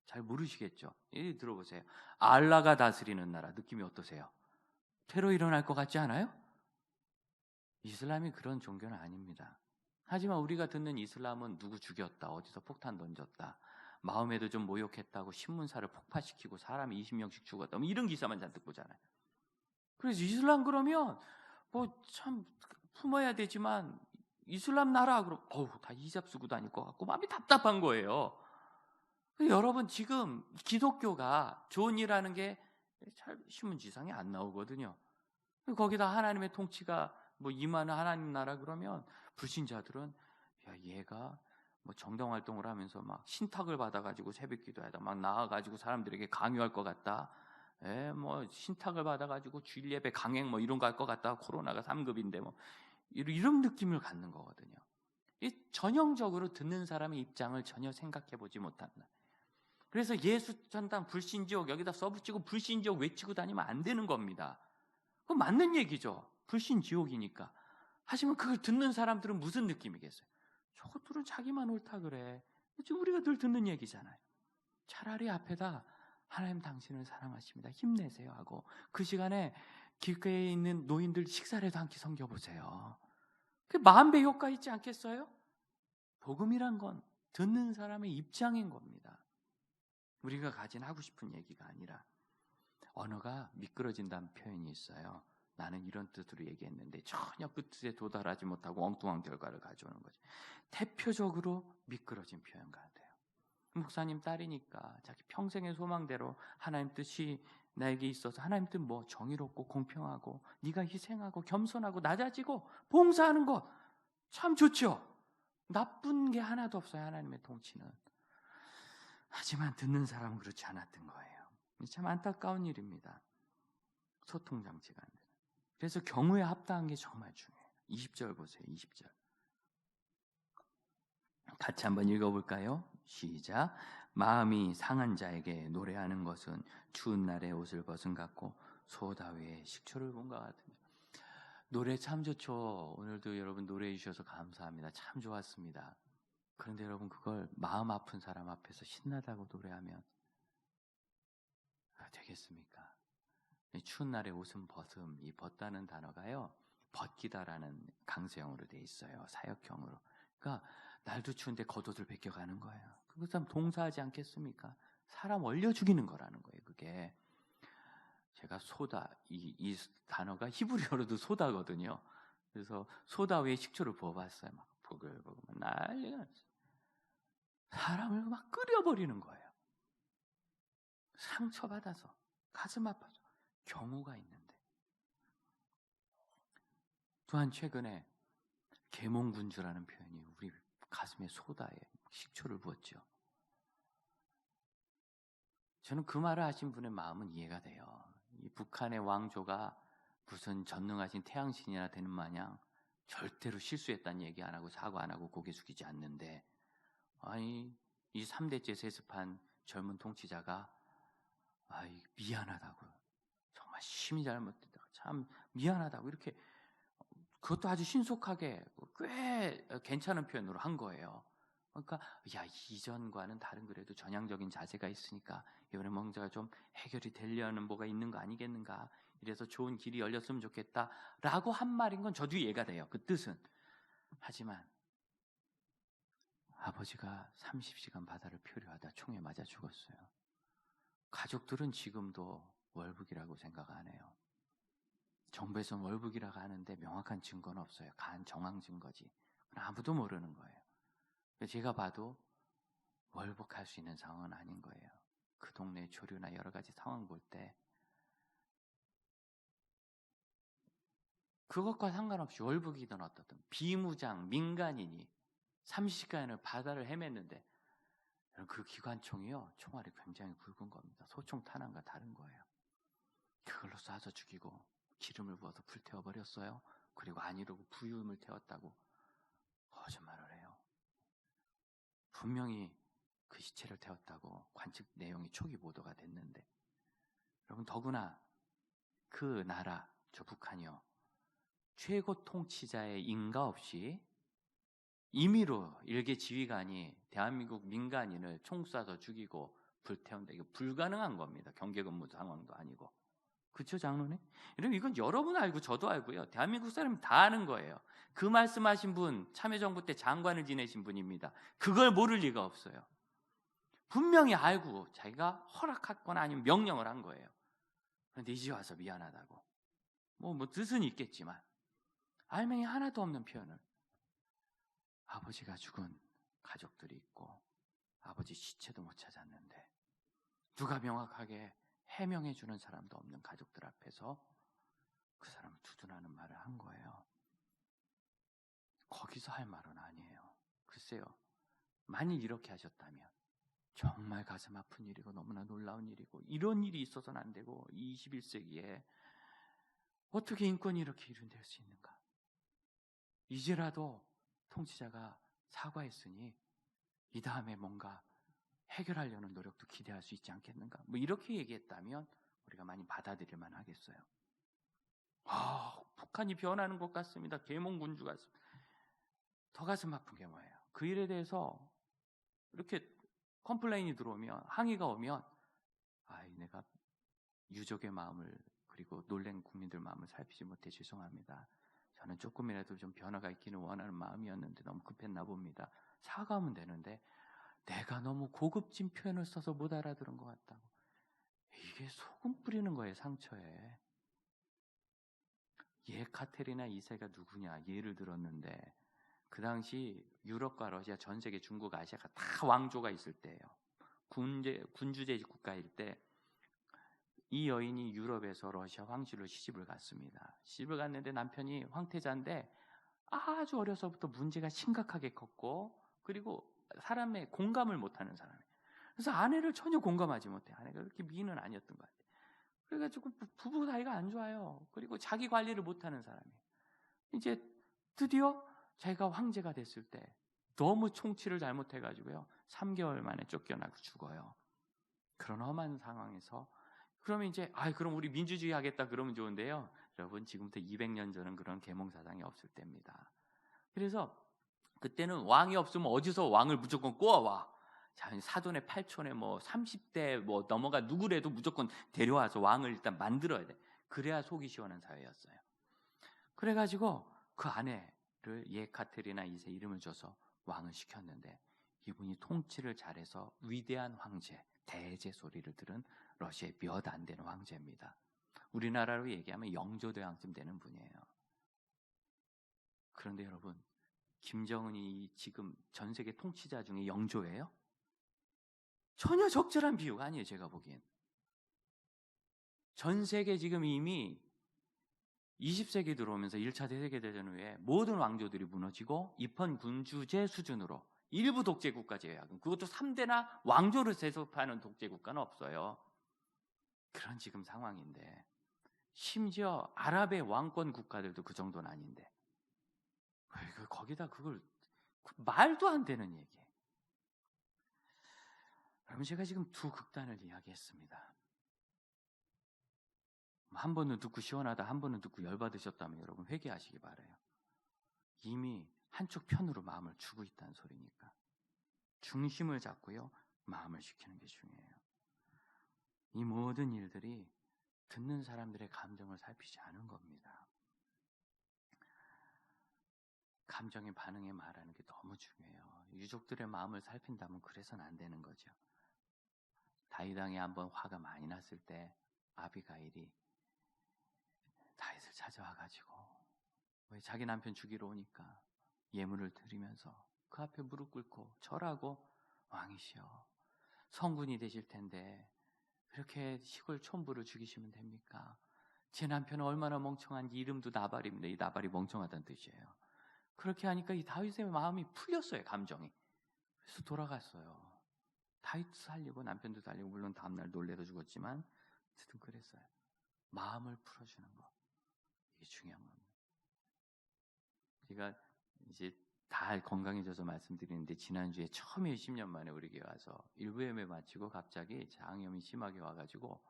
[SPEAKER 1] 잘 모르시겠죠? 들어보세요. 알라가 다스리는 나라 느낌이 어떠세요? 테러 일어날 것 같지 않아요? 이슬람이 그런 종교는 아닙니다. 하지만 우리가 듣는 이슬람은 누구 죽였다, 어디서 폭탄 던졌다, 마음에도 좀 모욕했다고 신문사를 폭파시키고 사람이 20명씩 죽었다, 뭐 이런 기사만 잔뜩 보잖아요. 그래서 이슬람 그러면 뭐 참 품어야 되지만 이슬람 나라 그럼 다 히잡 쓰고 다닐 것 같고 마음이 답답한 거예요. 여러분 지금 기독교가 좋은 일하는 게 잘 신문지상에 안 나오거든요. 거기다 하나님의 통치가 뭐 임하는 하나님 나라 그러면 불신자들은 야 얘가 뭐 정당 활동을 하면서 막 신탁을 받아가지고 새벽기도하다 막 나와가지고 사람들에게 강요할 것 같다. 뭐 신탁을 받아가지고 주일 예배 강행 뭐 이런 거 할 것 같다. 코로나가 3급인데 뭐 이런 느낌을 갖는 거거든요. 이 전형적으로 듣는 사람의 입장을 전혀 생각해보지 못한다. 그래서 예수 전당 불신지옥 여기다 써붙이고 불신지옥 외치고 다니면 안 되는 겁니다. 그건 맞는 얘기죠. 불신지옥이니까. 하지만 그걸 듣는 사람들은 무슨 느낌이겠어요? 저것들은 자기만 옳다 그래. 지금 우리가 늘 듣는 얘기잖아요. 차라리 앞에다 하나님 당신을 사랑하십니다. 힘내세요 하고 그 시간에 길가에 있는 노인들 식사라도 한 끼 섬겨보세요. 그 만배 효과 있지 않겠어요? 복음이란 건 듣는 사람의 입장인 겁니다. 우리가 가진 하고 싶은 얘기가 아니라 언어가 미끄러진다는 표현이 있어요. 나는 이런 뜻으로 얘기했는데 전혀 그 뜻에 도달하지 못하고 엉뚱한 결과를 가져오는 거죠. 대표적으로 미끄러진 표현 같아요. 목사님 딸이니까 자기 평생의 소망대로 하나님 뜻이 나에게 있어서 하나님 뜻 뭐 정의롭고 공평하고 네가 희생하고 겸손하고 낮아지고 봉사하는 것 참 좋죠. 나쁜 게 하나도 없어요. 하나님의 통치는. 하지만 듣는 사람은 그렇지 않았던 거예요. 참 안타까운 일입니다. 소통장치가 안 돼요. 그래서 경우에 합당한 게 정말 중요해요. 20절 보세요. 20절. 같이 한번 읽어볼까요? 시작. 마음이 상한 자에게 노래하는 것은 추운 날에 옷을 벗은 같고 소다 위에 식초를 본 것 같은. 노래 참 좋죠. 오늘도 여러분 노래해 주셔서 감사합니다. 참 좋았습니다. 그런데 여러분 그걸 마음 아픈 사람 앞에서 신나다고 노래하면 되겠습니까? 이 추운 날에 옷은 벗음, 이 벗다는 단어가요 벗기다라는 강세형으로 돼 있어요. 사역형으로. 그러니까 날도 추운데 겉옷을 벗겨가는 거예요. 그것은 동사하지 않겠습니까? 사람 얼려 죽이는 거라는 거예요. 그게 제가 소다, 이 단어가 히브리어로도 소다거든요. 그래서 소다 위에 식초를 부어봤어요. 막 보글보글 난리가 났어요. 사람을 막 끓여버리는 거예요. 상처받아서 가슴 아파서 경우가 있는데. 또한 최근에 계몽군주라는 표현이 우리 가슴에 소다에 식초를 부었죠. 저는 그 말을 하신 분의 마음은 이해가 돼요. 이 북한의 왕조가 무슨 전능하신 태양신이나 되는 마냥 절대로 실수했다는 얘기 안 하고 사과 안 하고 고개 숙이지 않는데, 아니 이 3대째 세습한 젊은 통치자가 미안하다고, 정말 심히 잘못했다, 참 미안하다고 이렇게, 그것도 아주 신속하게 꽤 괜찮은 표현으로 한 거예요. 그러니까 야, 이전과는 다른 그래도 전향적인 자세가 있으니까 이번에 뭔가 좀 해결이 되려는 뭐가 있는 거 아니겠는가, 이래서 좋은 길이 열렸으면 좋겠다라고 한 말인 건 저도 이해가 돼요. 그 뜻은. 하지만 아버지가 30시간 바다를 표류하다 총에 맞아 죽었어요. 가족들은 지금도 월북이라고 생각 안 해요. 정부에서는 월북이라고 하는데 명확한 증거는 없어요. 간 정황 증거지. 아무도 모르는 거예요. 제가 봐도 월북할 수 있는 상황은 아닌 거예요. 그 동네 조류나 여러 가지 상황 볼 때 그것과 상관없이 월북이든 어떻든 비무장 민간인이 30시간을 바다를 헤맸는데 그 기관총이요, 총알이 굉장히 굵은 겁니다. 소총 탄환과 다른 거예요. 그걸로 쏴서 죽이고 기름을 부어서 불태워버렸어요. 그리고 아니라고 부유음을 태웠다고 거짓말을 해요. 분명히 그 시체를 태웠다고 관측 내용이 초기 보도가 됐는데, 여러분 더구나 그 나라, 저 북한이요, 최고 통치자의 인가 없이 임의로 일개 지휘관이 대한민국 민간인을 총 쏴서 죽이고 불태운다, 이거 불가능한 겁니다. 경계근무 상황도 아니고. 그렇죠, 장로님? 여러분 이건 여러분 알고 저도 알고요, 대한민국 사람이 다 아는 거예요. 그 말씀하신 분 참여정부 때 장관을 지내신 분입니다. 그걸 모를 리가 없어요. 분명히 알고 자기가 허락했거나 아니면 명령을 한 거예요. 그런데 이제 와서 미안하다고, 뭐 뜻은 있겠지만 알맹이 하나도 없는 표현을. 아버지가 죽은 가족들이 있고 아버지 시체도 못 찾았는데 누가 명확하게 해명해 주는 사람도 없는 가족들 앞에서 그 사람을 두둔하는 말을 한 거예요. 거기서 할 말은 아니에요. 글쎄요, 만일 이렇게 하셨다면 정말 가슴 아픈 일이고 너무나 놀라운 일이고, 이런 일이 있어서는 안 되고, 이 21세기에 어떻게 인권이 이렇게 일어날 수 있는가. 이제라도 통치자가 사과했으니 이 다음에 뭔가 해결하려는 노력도 기대할 수 있지 않겠는가, 뭐 이렇게 얘기했다면 우리가 많이 받아들일만 하겠어요. 북한이 변하는 것 같습니다. 계몽군주 같습니다. 더 가슴 아픈 게 뭐예요? 그 일에 대해서 이렇게 컴플레인이 들어오면, 항의가 오면 내가 유족의 마음을 그리고 놀란 국민들 마음을 살피지 못해 죄송합니다. 저는 조금이라도 좀 변화가 있기는 원하는 마음이었는데 너무 급했나 봅니다. 사과하면 되는데 내가 너무 고급진 표현을 써서 못 알아들은 것 같다고. 이게 소금 뿌리는 거예요, 상처에. 예카테리나 2세가 누구냐 예를 들었는데 그 당시 유럽과 러시아, 전 세계, 중국, 아시아가 다 왕조가 있을 때예요. 군주제 국가일 때 이 여인이 유럽에서 러시아 황실로 시집을 갔습니다. 시집을 갔는데 남편이 황태자인데 아주 어려서부터 문제가 심각하게 컸고 그리고 사람의 공감을 못하는 사람이에요. 그래서 아내를 전혀 공감하지 못해. 아내가 그렇게 미인은 아니었던 것 같아요. 그래가지고 부부 사이가 안 좋아요. 그리고 자기 관리를 못하는 사람이에요. 이제 드디어 자기가 황제가 됐을 때 너무 통치를 잘못해가지고요. 3개월 만에 쫓겨나고 죽어요. 그런 험한 상황에서 그러면 이제 그럼 우리 민주주의 하겠다 그러면 좋은데요. 여러분 지금부터 200년 전은 그런 계몽사상이 없을 때입니다. 그래서 그때는 왕이 없으면 어디서 왕을 무조건 꼬아와. 자, 사돈의 8촌에 30대 넘어가 누구래도 무조건 데려와서 왕을 일단 만들어야 돼. 그래야 속이 시원한 사회였어요. 그래가지고 그 아내를 예카테리나 2세 이름을 줘서 왕을 시켰는데 이분이 통치를 잘해서 위대한 황제, 대제 소리를 들은 러시아의 몇 안 되는 황제입니다. 우리나라로 얘기하면 영조대왕쯤 되는 분이에요. 그런데 여러분, 김정은이 지금 전 세계 통치자 중에 영조예요? 전혀 적절한 비유가 아니에요, 제가 보기엔. 전 세계 지금 이미 20세기 들어오면서 1차 세계대전 후에 모든 왕조들이 무너지고 입헌 군주제 수준으로 일부 독재국가 제외하고 그것도 3대나 왕조를 세습하는 독재국가는 없어요. 그런 지금 상황인데 심지어 아랍의 왕권 국가들도 그 정도는 아닌데 왜 거기다 그걸 말도 안 되는 얘기예요. 여러분 제가 지금 두 극단을 이야기했습니다. 한 번은 듣고 시원하다, 한 번은 듣고 열받으셨다면 여러분 회개하시기 바라요. 이미 한쪽 편으로 마음을 주고 있다는 소리니까 중심을 잡고요 마음을 지키는 게 중요해요. 이 모든 일들이 듣는 사람들의 감정을 살피지 않은 겁니다. 감정의 반응에 말하는 게 너무 중요해요. 유족들의 마음을 살핀다면 그래서는 안 되는 거죠. 다윗 왕이 한번 화가 많이 났을 때 아비가일이 다윗을 찾아와가지고 왜 자기 남편 죽이러 오니까 예물을 드리면서 그 앞에 무릎 꿇고 절하고 왕이시여 성군이 되실 텐데 그렇게 시골 촌부를 죽이시면 됩니까? 제 남편은 얼마나 멍청한지 이름도 나발입니다. 이 나발이 멍청하다는 뜻이에요. 그렇게 하니까 이 다윗의 마음이 풀렸어요. 감정이. 그래서 돌아갔어요. 다윗도 살리고 남편도 살리고 물론 다음날 놀래서 죽었지만 어쨌든 그랬어요. 마음을 풀어주는 거 이게 중요한 겁니다. 제가 이제 다 건강해져서 말씀드리는데 지난주에 처음에 10년 만에 우리 교회 와서 일부 예배 마치고 갑자기 장염이 심하게 와가지고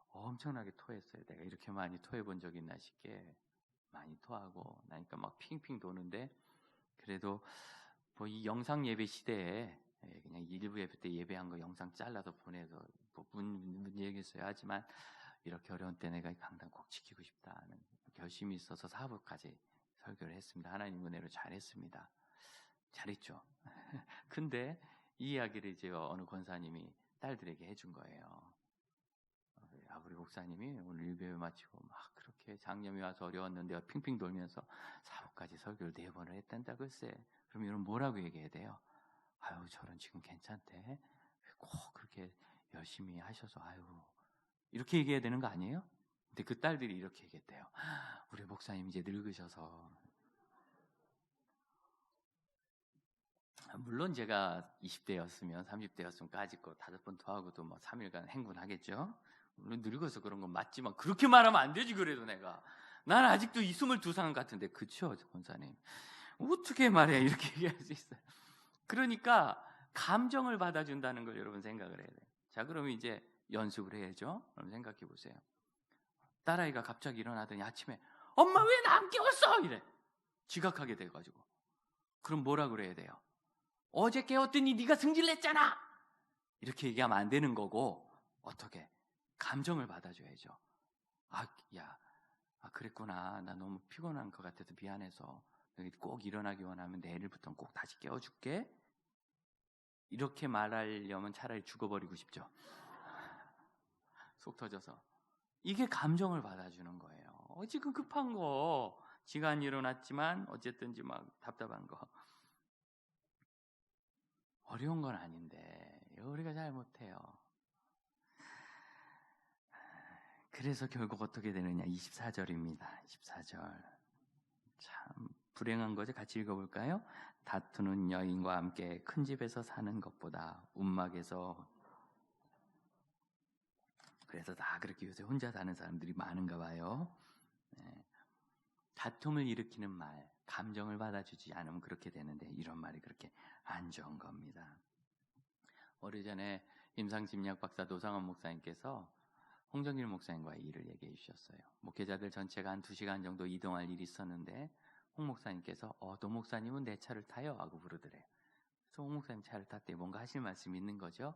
[SPEAKER 1] 엄청나게 토했어요. 내가 이렇게 많이 토해 본 적이 있나 싶게 많이 토하고 나니까 막 핑핑 도는데 그래도 이 영상 예배 시대에 그냥 일부 예배 때 예배한 거 영상 잘라서 보내서 문제겠어요. 하지만 이렇게 어려운 때 내가 강단 꼭 지키고 싶다는 결심이 있어서 4부까지 설교를 했습니다. 하나님 은혜로 잘했습니다. 잘했죠. 근데 이 이야기를 이제 어느 권사님이 딸들에게 해준 거예요. 우리 목사님이 오늘 일배회 마치고 막 그렇게 장염이 와서 어려웠는데 핑핑 돌면서 4부까지 설교를 4번을 했단다 글쎄. 그럼 이런 뭐라고 얘기해야 돼요? 저는 지금 괜찮대. 꼭 그렇게 열심히 하셔서 이렇게 얘기해야 되는 거 아니에요? 근데 그 딸들이 이렇게 얘기했대요. 우리 목사님 이제 늙으셔서 물론 제가 20대였으면 30대였으면 까짓 거 5번 토하고도 3일간 행군하겠죠. 물론 늙어서 그런 건 맞지만 그렇게 말하면 안 되지. 그래도 내가 난 아직도 22상 같은데 그쵸 권사님 어떻게 말해 이렇게 얘기할 수 있어요. 그러니까 감정을 받아준다는 걸 여러분 생각을 해야 돼요. 자 그러면 이제 연습을 해야죠. 그럼 생각해 보세요. 딸아이가 갑자기 일어나더니 아침에 엄마 왜 나 안 깨웠어? 이래. 지각하게 돼가지고 그럼 뭐라 그래야 돼요? 어제 깨웠더니 네가 승질냈잖아. 이렇게 얘기하면 안 되는 거고 어떻게? 감정을 받아줘야죠. 그랬구나. 나 너무 피곤한 것 같아서 미안해서 꼭 일어나기 원하면 내일부터는 꼭 다시 깨워줄게. 이렇게 말하려면 차라리 죽어버리고 싶죠. 속 터져서. 이게 감정을 받아주는 거예요. 지금 급한 거, 시간이 일어났지만 어쨌든지 막 답답한 거. 어려운 건 아닌데 우리가 잘 못해요. 그래서 결국 어떻게 되느냐. 24절입니다. 24절. 참 불행한 거죠. 같이 읽어볼까요? 다투는 여인과 함께 큰 집에서 사는 것보다 움막에서. 그래서 다 그렇게 요새 혼자 사는 사람들이 많은가 봐요. 네. 다툼을 일으키는 말, 감정을 받아주지 않으면 그렇게 되는데 이런 말이 그렇게 안 좋은 겁니다. 오래전에 임상심리학 박사 노상원 목사님께서 홍정일 목사님과의 일을 얘기해 주셨어요. 목회자들 전체가 한 2시간 정도 이동할 일이 있었는데 홍 목사님께서 노 목사님은 내 차를 타요 하고 부르더래요. 그래서 홍 목사님 차를 탔대. 뭔가 하실 말씀이 있는 거죠.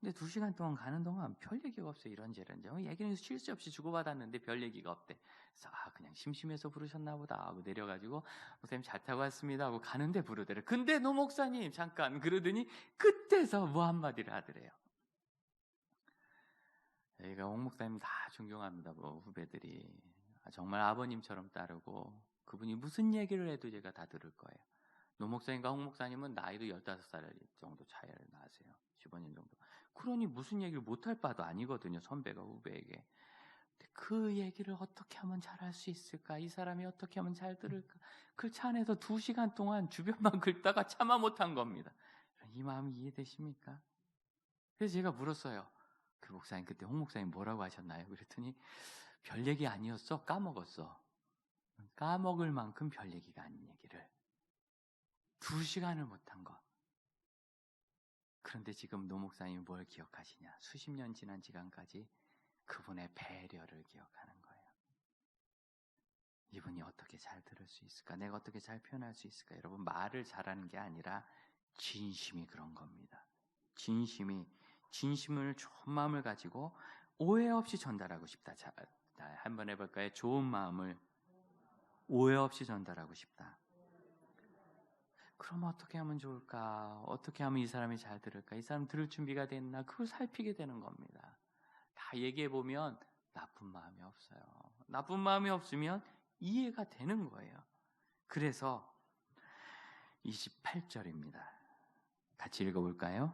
[SPEAKER 1] 근데 2시간 동안 가는 동안 별 얘기가 없어요. 이런저런. 얘기는 쉴 새 없이 주고받았는데 별 얘기가 없대. 그래서 그냥 심심해서 부르셨나 보다 하고 내려가지고 목사님 잘 타고 왔습니다 하고 가는데 부르더래요. 근데 노 목사님 잠깐 그러더니 그때서 뭐 한마디를 하더래요. 저희가 홍 목사님 다 존경합니다. 후배들이 정말 아버님처럼 따르고 그분이 무슨 얘기를 해도 제가 다 들을 거예요. 노 목사님과 홍 목사님은 나이도 15살 정도 차이를 나세요. 15년 정도. 그러니 무슨 얘기를 못할 바도 아니거든요. 선배가 후배에게. 그 얘기를 어떻게 하면 잘할 수 있을까? 이 사람이 어떻게 하면 잘 들을까? 그 차 안에서 2시간 동안 주변만 긁다가 참아 못한 겁니다. 이 마음이 이해되십니까? 그래서 제가 물었어요. 그 목사님 그때 홍 목사님 뭐라고 하셨나요? 그랬더니 별 얘기 아니었어? 까먹었어. 까먹을 만큼 별 얘기가 아닌 얘기를 2시간을 못한 거. 그런데 지금 노 목사님이 뭘 기억하시냐? 수십 년 지난 시간까지 그분의 배려를 기억하는 거예요. 이분이 어떻게 잘 들을 수 있을까? 내가 어떻게 잘 표현할 수 있을까? 여러분, 말을 잘하는 게 아니라 진심이 그런 겁니다. 진심을 좋은 마음을 가지고 오해 없이 전달하고 싶다. 자, 한번 해볼까요? 좋은 마음을 오해 없이 전달하고 싶다. 그럼 어떻게 하면 좋을까? 어떻게 하면 이 사람이 잘 들을까? 이 사람 들을 준비가 됐나? 그걸 살피게 되는 겁니다. 다 얘기해보면 나쁜 마음이 없어요. 나쁜 마음이 없으면 이해가 되는 거예요. 그래서 28절입니다. 같이 읽어볼까요?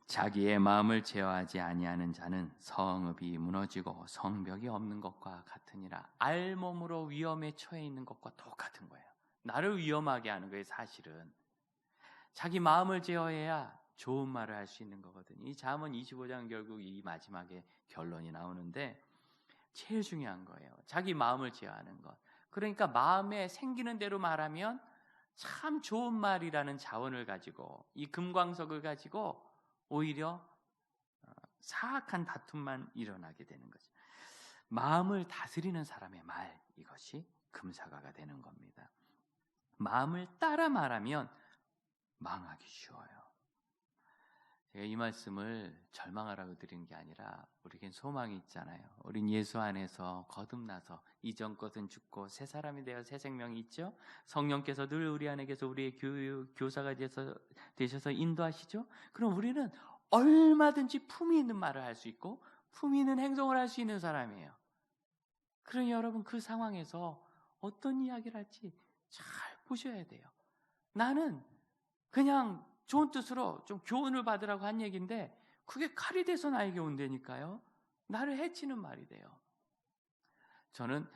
[SPEAKER 1] 자기의 마음을 제어하지 아니하는 자는 성읍이 무너지고 성벽이 없는 것과 같으니라. 알몸으로 위험에 처해 있는 것과 똑같은 거예요. 나를 위험하게 하는 거예요. 사실은 자기 마음을 제어해야 좋은 말을 할 수 있는 거거든요. 이 잠언 25장 결국 이 마지막에 결론이 나오는데 제일 중요한 거예요. 자기 마음을 제어하는 것. 그러니까 마음에 생기는 대로 말하면 참 좋은 말이라는 자원을 가지고 이 금광석을 가지고 오히려 사악한 다툼만 일어나게 되는 거죠. 마음을 다스리는 사람의 말, 이것이 금사과가 되는 겁니다. 마음을 따라 말하면 망하기 쉬워요. 제가 이 말씀을 절망하라고 드리는 게 아니라 우리에겐 소망이 있잖아요. 우린 예수 안에서 거듭나서 이전 것은 죽고 새 사람이 되어 새 생명이 있죠. 성령께서 늘 우리 안에서 우리의 교사가 되셔서 인도하시죠. 그럼 우리는 얼마든지 품위 있는 말을 할 수 있고 품위 있는 행동을 할 수 있는 사람이에요. 그러니 여러분 그 상황에서 어떤 이야기를 할지 잘 보셔야 돼요. 나는 그냥 좋은 뜻으로 좀 교훈을 받으라고 한 얘기인데 그게 칼이 돼서 나에게 온다니까요. 나를 해치는 말이 돼요. 저는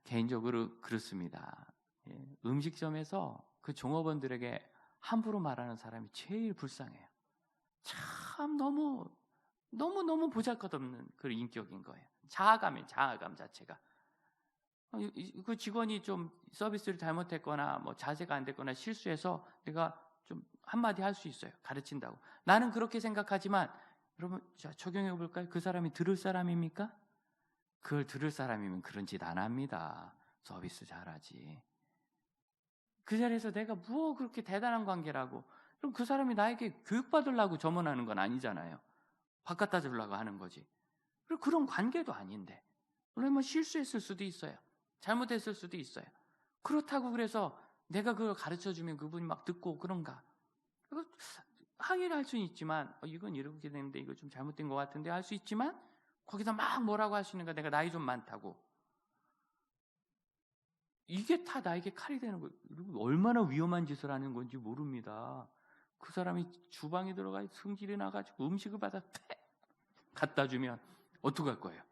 [SPEAKER 1] 개인적으로 그렇습니다. 음식점에서 그 종업원들에게 함부로 말하는 사람이 제일 불쌍해요. 참 너무 보잘것없는 그 인격인 거예요. 자아감 자체가. 그 직원이 좀 서비스를 잘못했거나 뭐 자세가 안 됐거나 실수해서 내가 좀 한마디 할 수 있어요. 가르친다고. 나는 그렇게 생각하지만 여러분 자, 적용해 볼까요? 그 사람이 들을 사람입니까? 그걸 들을 사람이면 그런 짓 안 합니다. 서비스 잘하지. 그 자리에서 내가 뭐 그렇게 대단한 관계라고. 그럼 그 사람이 나에게 교육받으려고 점원하는 건 아니잖아요. 바깥다 주려고 하는 거지. 그리고 그런 관계도 아닌데 물론 뭐 실수했을 수도 있어요. 잘못했을 수도 있어요. 그렇다고 그래서 내가 그걸 가르쳐주면 그분이 막 듣고 그런가? 항의를 할 수는 있지만 이건 이렇게 되는데 이거 좀 잘못된 것 같은데 할 수 있지만 거기다 막 뭐라고 할 수 있는가? 내가 나이 좀 많다고. 이게 다 나에게 칼이 되는 거예요. 얼마나 위험한 짓을 하는 건지 모릅니다. 그 사람이 주방에 들어가 성질이 나가지고 음식을 받아 갖다 주면 어떡할 거예요?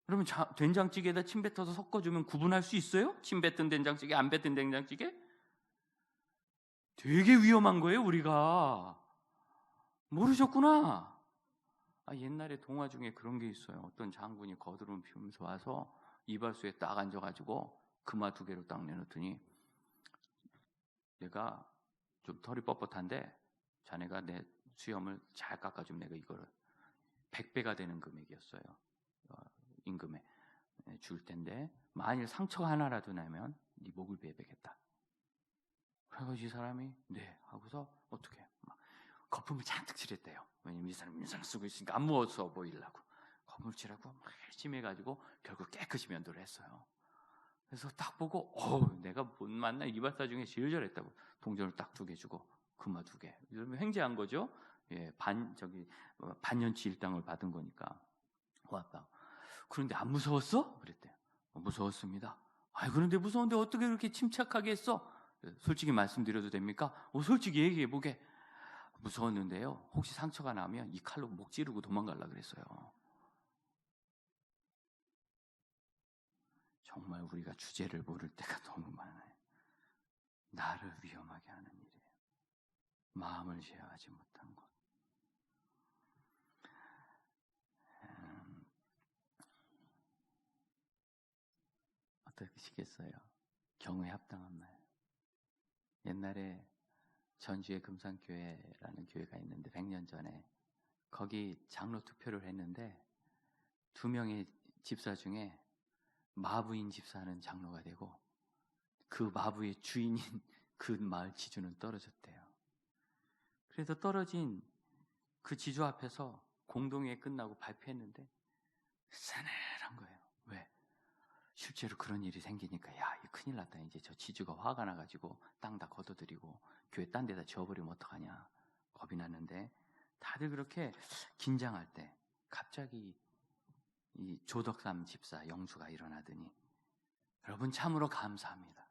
[SPEAKER 1] 그러면 된장찌개에다 침 뱉어서 섞어주면 구분할 수 있어요? 침 뱉은 된장찌개, 안 뱉은 된장찌개? 되게 위험한 거예요, 우리가. 모르셨구나. 옛날에 동화 중에 그런 게 있어요. 어떤 장군이 거드름 피우면서 와서 이발소에 딱 앉아가지고 금화 2개로 딱 내놓더니 내가 좀 털이 뻣뻣한데 자네가 내 수염을 잘 깎아주면 내가 이거를 100배가 되는 금액이었어요. 임금에 줄 텐데 만일 상처가 하나라도 나면 네 목을 베베겠다. 그래서 이 사람이 네 하고서 어떻게 막 거품을 잔뜩 칠했대요. 왜냐면 이 사람이 인상 쓰고 있으니까 안 무서워 보이려고 거품을 칠하고 막 열심히 해가지고 결국 깨끗이 면도를 했어요. 그래서 딱 보고 내가 못 만난 이발사 중에 제일 잘했다고 동전을 딱 2개 주고 금화 2개. 이러면 횡재한 거죠. 예, 반년치 일당을 받은 거니까 고맙다. 그런데 안 무서웠어? 그랬대요. 무서웠습니다. 그런데 무서운데 어떻게 그렇게 침착하게 했어? 솔직히 말씀드려도 됩니까? 솔직히 얘기해 보게. 무서웠는데요. 혹시 상처가 나면 이 칼로 목 찌르고 도망가려고 그랬어요. 정말 우리가 주제를 모를 때가 너무 많아요. 나를 위험하게 하는 일이에요. 마음을 제어하지 못한 것. 어떠시겠어요? 경우에 합당한 말. 옛날에 전주에 금산교회라는 교회가 있는데 100년 전에 거기 장로 투표를 했는데 2명의 집사 중에 마부인 집사는 장로가 되고 그 마부의 주인인 그 마을 지주는 떨어졌대요. 그래서 떨어진 그 지주 앞에서 공동회의 끝나고 발표했는데 싸늘한 거예요. 왜? 실제로 그런 일이 생기니까 이 큰일 났다. 이제 저 지주가 화가 나가지고 땅 다 걷어들이고 교회 딴 데다 지어버리면 어떡하냐. 겁이 났는데 다들 그렇게 긴장할 때 갑자기 이 조덕삼 집사 영수가 일어나더니 여러분 참으로 감사합니다.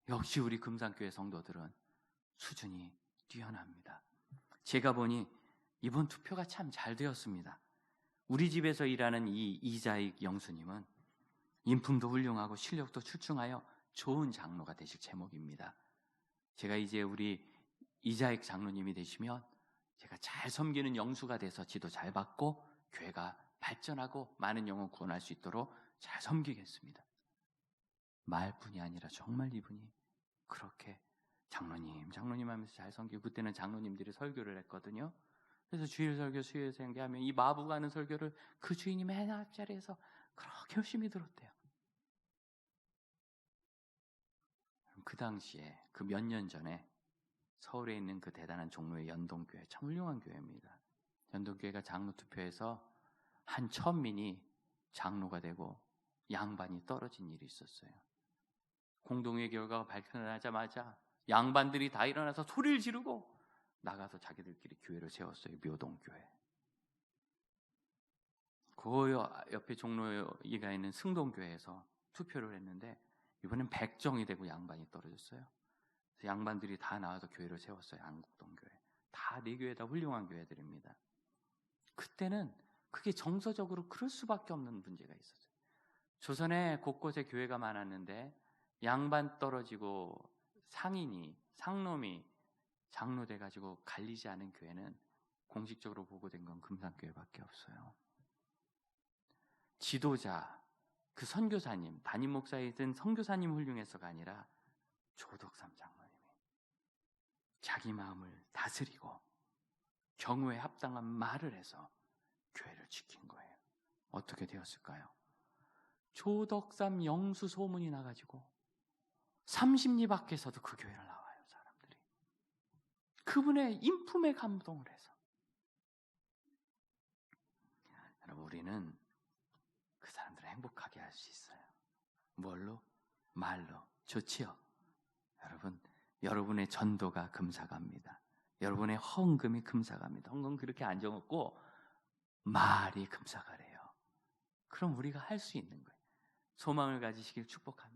[SPEAKER 1] 역시 우리 금산교회 성도들은 수준이 뛰어납니다. 제가 보니 이번 투표가 참 잘 되었습니다. 우리 집에서 일하는 이 이자익 영수님은 인품도 훌륭하고 실력도 출중하여 좋은 장로가 되실 제목입니다. 제가 이제 우리 이자익 장로님이 되시면 제가 잘 섬기는 영수가 돼서 지도 잘 받고 교회가 발전하고 많은 영혼 구원할 수 있도록 잘 섬기겠습니다. 말뿐이 아니라 정말 이분이 그렇게 장로님 하면서 잘 섬기고 그때는 장로님들이 설교를 했거든요. 그래서 주일 설교, 수요일 설교 하면 이 마부가 하는 설교를 그 주인이 맨 앞자리에서 그렇게 열심히 들었대요. 그 당시에 그 몇 년 전에 서울에 있는 그 대단한 종로의 연동교회, 참 훌륭한 교회입니다. 연동교회가 장로 투표에서 한 천민이 장로가 되고 양반이 떨어진 일이 있었어요. 공동회의 결과가 발표나자마자 양반들이 다 일어나서 소리를 지르고 나가서 자기들끼리 교회를 세웠어요. 묘동교회. 그 옆에 종로가 있는 승동교회에서 투표를 했는데 이번엔 백정이 되고 양반이 떨어졌어요. 그래서 양반들이 다 나와서 교회를 세웠어요. 안국동교회. 다 4교회 다 훌륭한 교회들입니다. 그때는 그게 정서적으로 그럴 수밖에 없는 문제가 있었어요. 조선에 곳곳에 교회가 많았는데 양반 떨어지고 상놈이 장로 돼가지고 갈리지 않은 교회는 공식적으로 보고된 건 금산교회밖에 없어요. 지도자, 그 선교사님, 담임 목사이든 선교사님 훌륭해서가 아니라 조덕삼 장로님이 자기 마음을 다스리고 경우에 합당한 말을 해서 교회를 지킨 거예요. 어떻게 되었을까요? 조덕삼 영수 소문이 나가지고 30리 밖에서도 그 교회를 나와요. 사람들이 그분의 인품에 감동을 해서. 여러분, 우리는 우리는 그 사람들을 행복하게 할 수 있어요. 뭘로? 말로. 좋지요? 여러분, 여러분의 전도가 금사갑니다. 여러분의 헌금이 금사갑니다. 헌금 그렇게 안 적었고 말이 금사가래요. 그럼 우리가 할 수 있는 거예요. 소망을 가지시길 축복합니다.